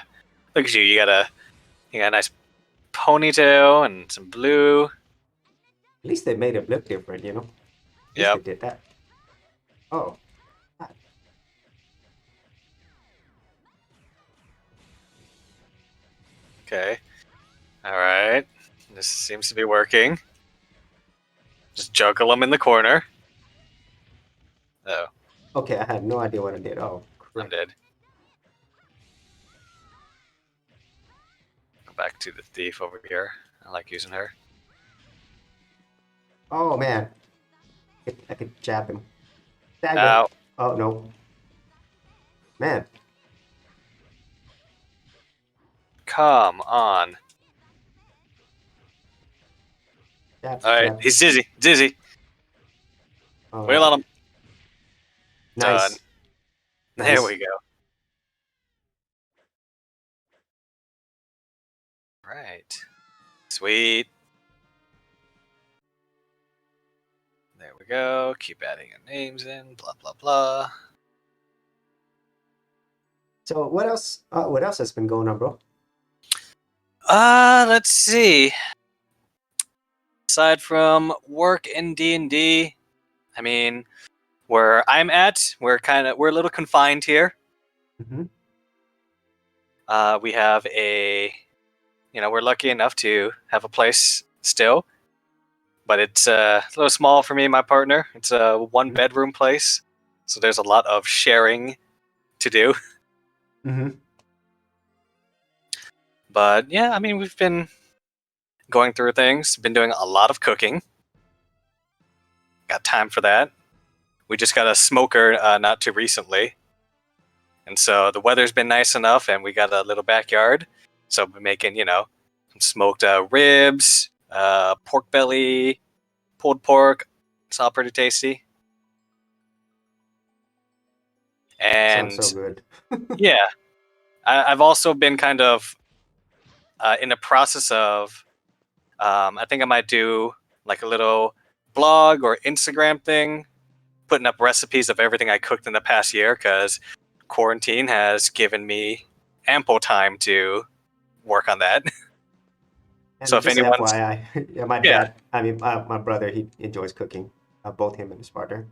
look at you. You got a nice ponytail and some blue. At least they made it look different, you know. At least Yep. they did that. Oh, God. Okay. All right. This seems to be working. Just juggle them in the corner. Oh, Okay, I had no idea what I did. Oh, I'm crap. dead. Go back to the thief over here. I like using her. Oh man, I could jab him. Dagger. Now, Oh no, man. come on. Jab, All right, jab. he's dizzy. Dizzy. All Wheel right. on him. Done. Nice. There Nice. we go. Right. Sweet. There we go. Keep adding your names in. Blah blah blah. So what else? What else has been going on, bro? Let's see. Aside from work in D&D, I mean, where I'm at, we're a little confined here. Mm-hmm. We have we're lucky enough to have a place still, but it's a little small for me and my partner. It's a one bedroom place, so there's a lot of sharing to do. Mm-hmm. But yeah, I mean, we've been going through things, been doing a lot of cooking. Got time for that. We just got a smoker not too recently. And so the weather's been nice enough, and we got a little backyard. So we're making, some smoked ribs, pork belly, pulled pork. It's all pretty tasty. Sounds so And good. yeah, I've also been kind of in the process of, I think I might do like a little blog or Instagram thing, putting up recipes of everything I cooked in the past year, because quarantine has given me ample time to work on that. So And if just an anyone's FYI, yeah, my yeah, dad, I mean, my brother, he enjoys cooking. Both him and his partner.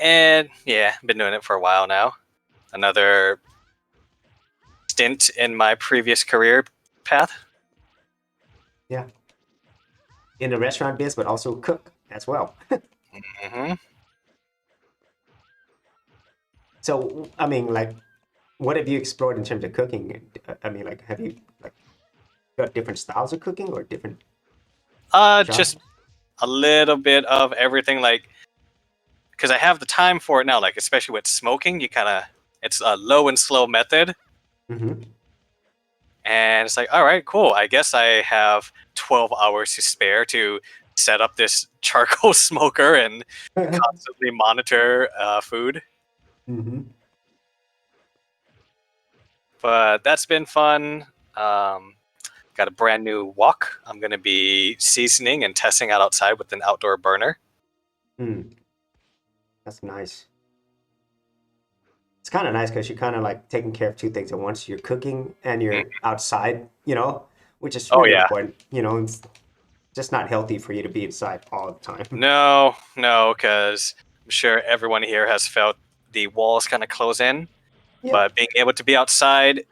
and yeah, been doing it for a while now. Another stint in my previous career path. Yeah, in the restaurant biz, but also cook as well. hmm So, I mean, like, what have you explored in terms of cooking? I mean, like, have you like got different styles of cooking or different just genres? a little bit of everything, like because I have the time for it now. Like especially with smoking, you kind of it's a low and slow method, Mm-hmm. and it's like, all right, cool. I guess I have 12 hours to spare to set up this charcoal smoker and constantly monitor food. Mm-hmm. But that's been fun. Um, got a brand new wok. I'm going to be seasoning and testing out outside with an outdoor burner. Mm, that's nice. It's kind of nice because you're kind of like taking care of two things at once. You're cooking and Mm. you're outside, which is Oh really yeah, important. It's just not healthy for you to be inside all the time. no, because I'm sure everyone here has felt the walls kind of close in, Yep. but being able to be outside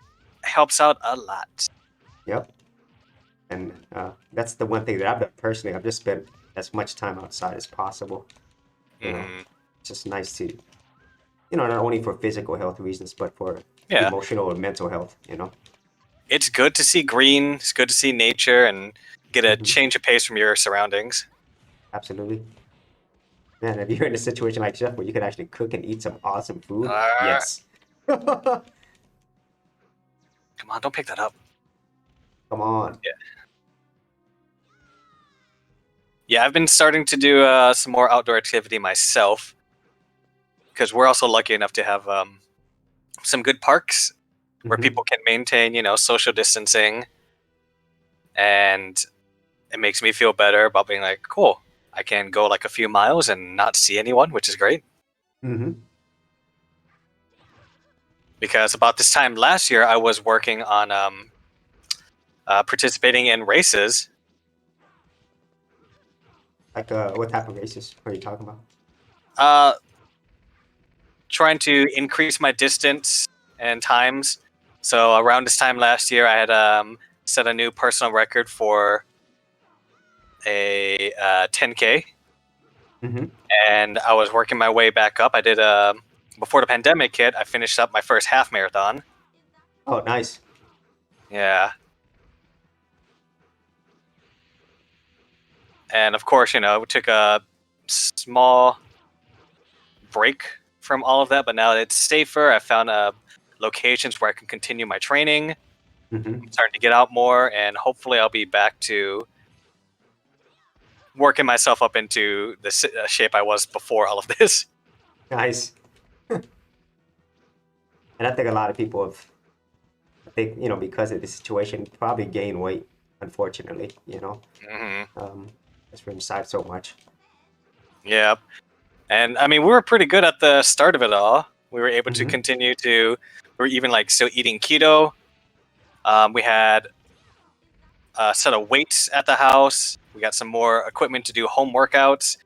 helps out a lot. Yep. And that's the one thing that I've done personally. I've just spent as much time outside as possible. You know, hmm it's just nice to, not only for physical health reasons, but for Yeah, emotional and mental health. it's good to see green. It's good to see nature and get a Hmm. change of pace from your surroundings. Absolutely. Man, if you're in a situation like Jeff where you can actually cook and eat some awesome food, Uh, yes. Come Come on, don't pick that up. on. Yeah, yeah. I've been starting to do some more outdoor activity myself because we're also lucky enough to have some good parks where Hmm. people can maintain, social distancing, and it makes me feel better about being like, cool, I can go like a few miles and not see anyone, which is great. Hmm. Because about this time last year, I was working on participating in races, Like, what type of races are you talking about? uh, trying to increase my distance and times. So around this time last year, I had set a new personal record for a 10K, Hmm. and I was working my way back up. I did before the pandemic hit. I finished up my first half marathon. Oh, nice. Yeah, and of course, we took a small break from all of that, but now it's safer. I found locations where I can continue my training. Hmm. I'm starting to get out more, and hopefully, I'll be back to working myself up into the shape I was before all of this. Nice. And I think a lot of people have, I think, because of the situation, probably gained weight, unfortunately. hmm Um, it's been inside so much. Yeah, and I mean, we were pretty good at the start of it all. We were able to Hmm. continue to. We were even like still eating keto. We had a set of weights at the house. We got some more equipment to do home workouts.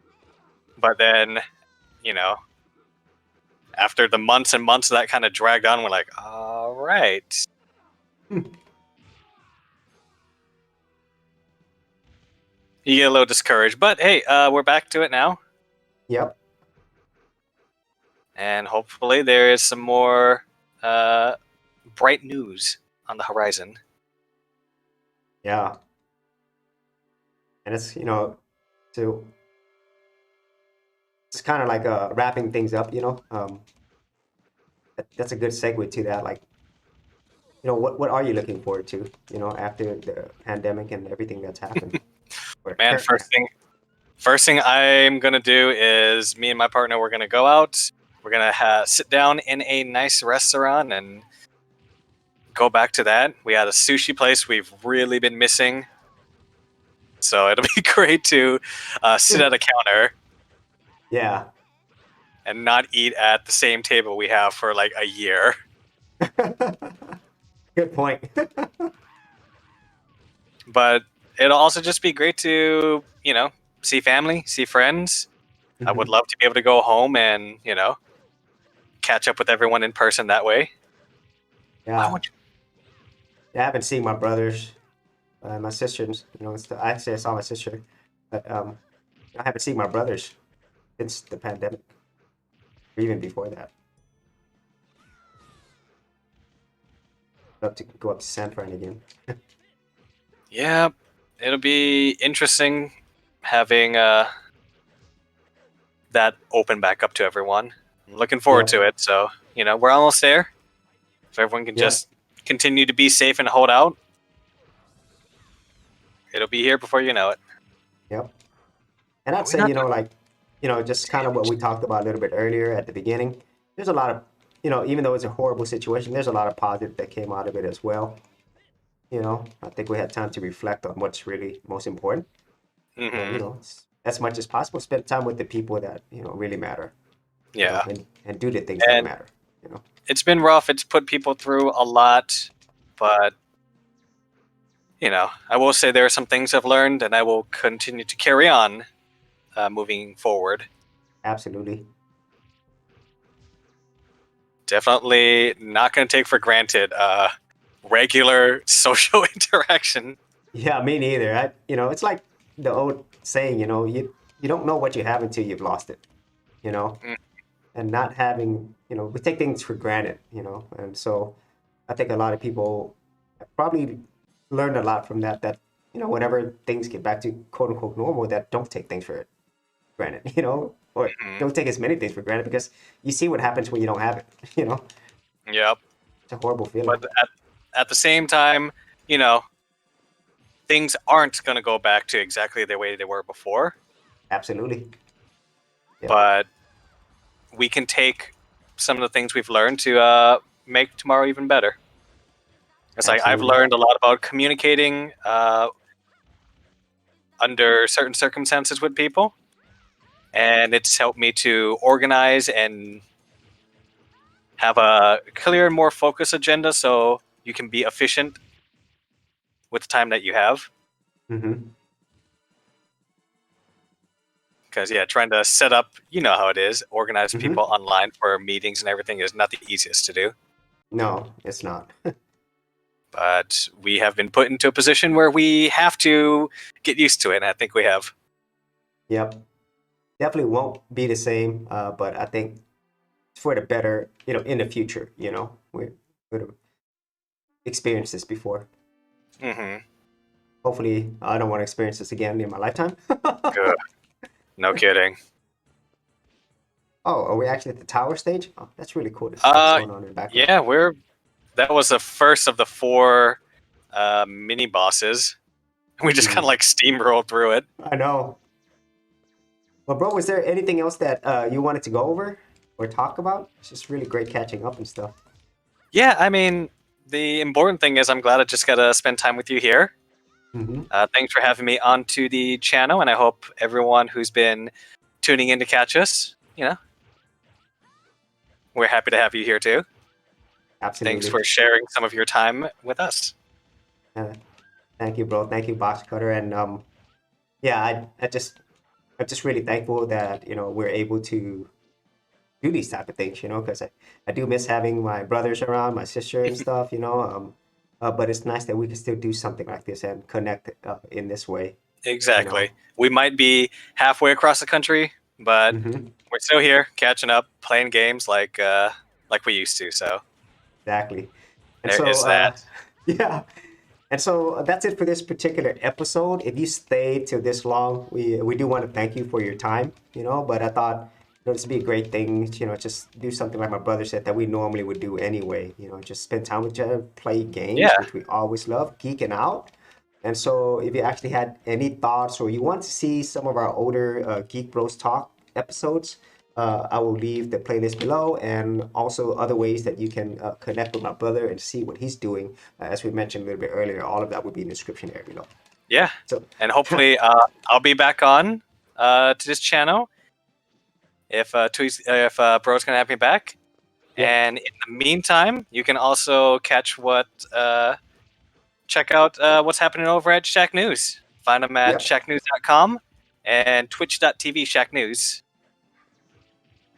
But then, you know, after the months and months that kind of dragged on, we're like, all right. You get a little discouraged. But hey, we're back to it now. Yep. And hopefully there is some more uh, bright news on the horizon. Yeah. And so it's kind of like wrapping things up. That's a good segue to that. Like, what are you looking forward to, after the pandemic and everything that's happened? Or Man, current, yeah. first thing I'm gonna do is me and my partner, we're gonna go out. We're gonna sit down in a nice restaurant and go back to that. We had a sushi place we've really been missing, so it'll be great to sit at a counter Yeah. and not eat at the same table we have for like a year. Good point. But it'll also just be great to, see family, see friends. I would love to be able to go home and, catch up with everyone in person that way. Why Yeah. won't Yeah, I haven't seen my brothers, my sisters. Actually, I saw my sister, but I haven't seen my brothers since the pandemic, or even before that. Love to go up to San Fran again. Yeah, it'll be interesting having that open back up to everyone. I'm looking forward Yep. to it. So, we're almost there. If everyone can Yep. just continue to be safe and hold out, it'll be here before you know it. Yep. And Are I'd we say, not? just kind of what we talked about a little bit earlier at the beginning. There's a lot of, even though it's a horrible situation, there's a lot of positive that came out of it as well. I think we had time to reflect on what's really most important. And, Mm-hmm. as much as possible, spend time with the people that, really matter, Yeah. and do the things that And matter, you know. it's been rough. It's put people through a lot, but I will say there are some things I've learned, and I will continue to carry on moving forward. Absolutely. Definitely not going to take for granted regular social interaction. Yeah, me neither. It's like the old saying, you don't know what you have until you've lost it, you know. Mm, And not having, we take things for granted, and so I think a lot of people probably learned a lot from that, whenever things get back to quote unquote normal, that don't take things for granted, or mhm. don't take as many things for granted because you see what happens when you don't have it, Yep. it's a horrible feeling. But at the same time, you know, things aren't going to go back to exactly the way they were before, Absolutely. Yep. but we can take some of the things we've learned to make tomorrow even better. It's like I've Absolutely. learned a lot about communicating under certain circumstances with people, and it's helped me to organize and have a clear and more focused agenda so you can be efficient with the time that you have. Hmm. Because, yeah, trying to set up, you know how it is, organize people Hmm. online for meetings and everything is not the easiest to do. No, it's not. But we have been put into a position where we have to get used to it, and I think we have. Yep. Definitely won't be the same, but I think for the better, in the future, we're going to experience this before. Mm-hmm. Hopefully, I don't want to experience this again in my lifetime. Good. No kidding. Oh, are we actually at the tower stage? Oh, that's really cool. There's stuff going on in the background. Yeah, that was the first of the 4 mini bosses. We just kind of Mhm. like steamrolled through it. I know. Well, bro, was there anything else that you wanted to go over or talk about? It's just really great catching up and stuff. Yeah, I mean, the important thing is I'm glad I just got to spend time with you here. Hmm. Thanks for having me onto the channel, and I hope everyone who's been tuning in to catch us, we're happy to have you here too. Thanks Absolutely. for sharing some of your time with us. Uh, Thank you, bro. Thank you, Box Cutter. And yeah, I'm just really thankful that we're able to do these type of things, because I do miss having my brothers around, my sister and stuff, but it's nice that we can still do something like this and connect in this way, you Exactly. know. We might be halfway across the country, but Hmm. we're still here, catching up, playing games like we used to. So Exactly. And there so, is that. yeah. And so that's it for this particular episode. If you stayed till this long, we do want to thank you for your time, but I thought this would be a great thing, just do something like my brother said that we normally would do anyway, just spend time with each other, play games, Yeah. which we always love, geeking out. And so if you actually had any thoughts or you want to see some of our older Geek Bros Talk episodes, I will leave the playlist below and also other ways that you can connect with my brother and see what he's doing. As we mentioned a little bit earlier, all of that would be in the description area below. Yeah. So, And hopefully I'll be back on to this channel if Bro's gonna have me back. yep, And in the meantime, you can also catch what check out what's happening over at Shack News. Find them at Yep. shacknews.com and twitch.tv Shack News.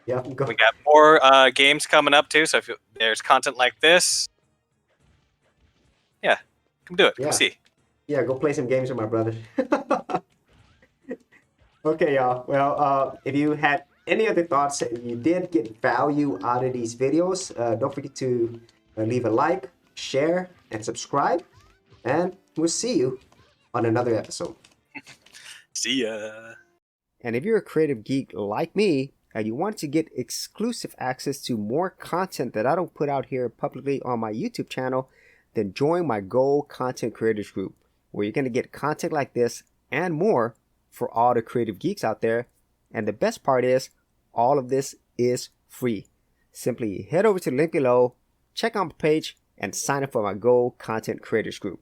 Yeah, go. We got more games coming up too, so if there's content like this, yeah, come do it. Come Yeah. see. Yeah, go play some games with my brother. Okay, y'all. Well, if you had any other thoughts and you did get value out of these videos, don't forget to leave a like, share, and subscribe. And we'll see you on another episode. See ya. And if you're a creative geek like me and you want to get exclusive access to more content that I don't put out here publicly on my YouTube channel, then join my Gold Content Creators Group, where you're going to get content like this and more for all the creative geeks out there. And the best part is, all of this is free. Simply head over to the link below, check out my page, and sign up for my Gold Content Creators Group.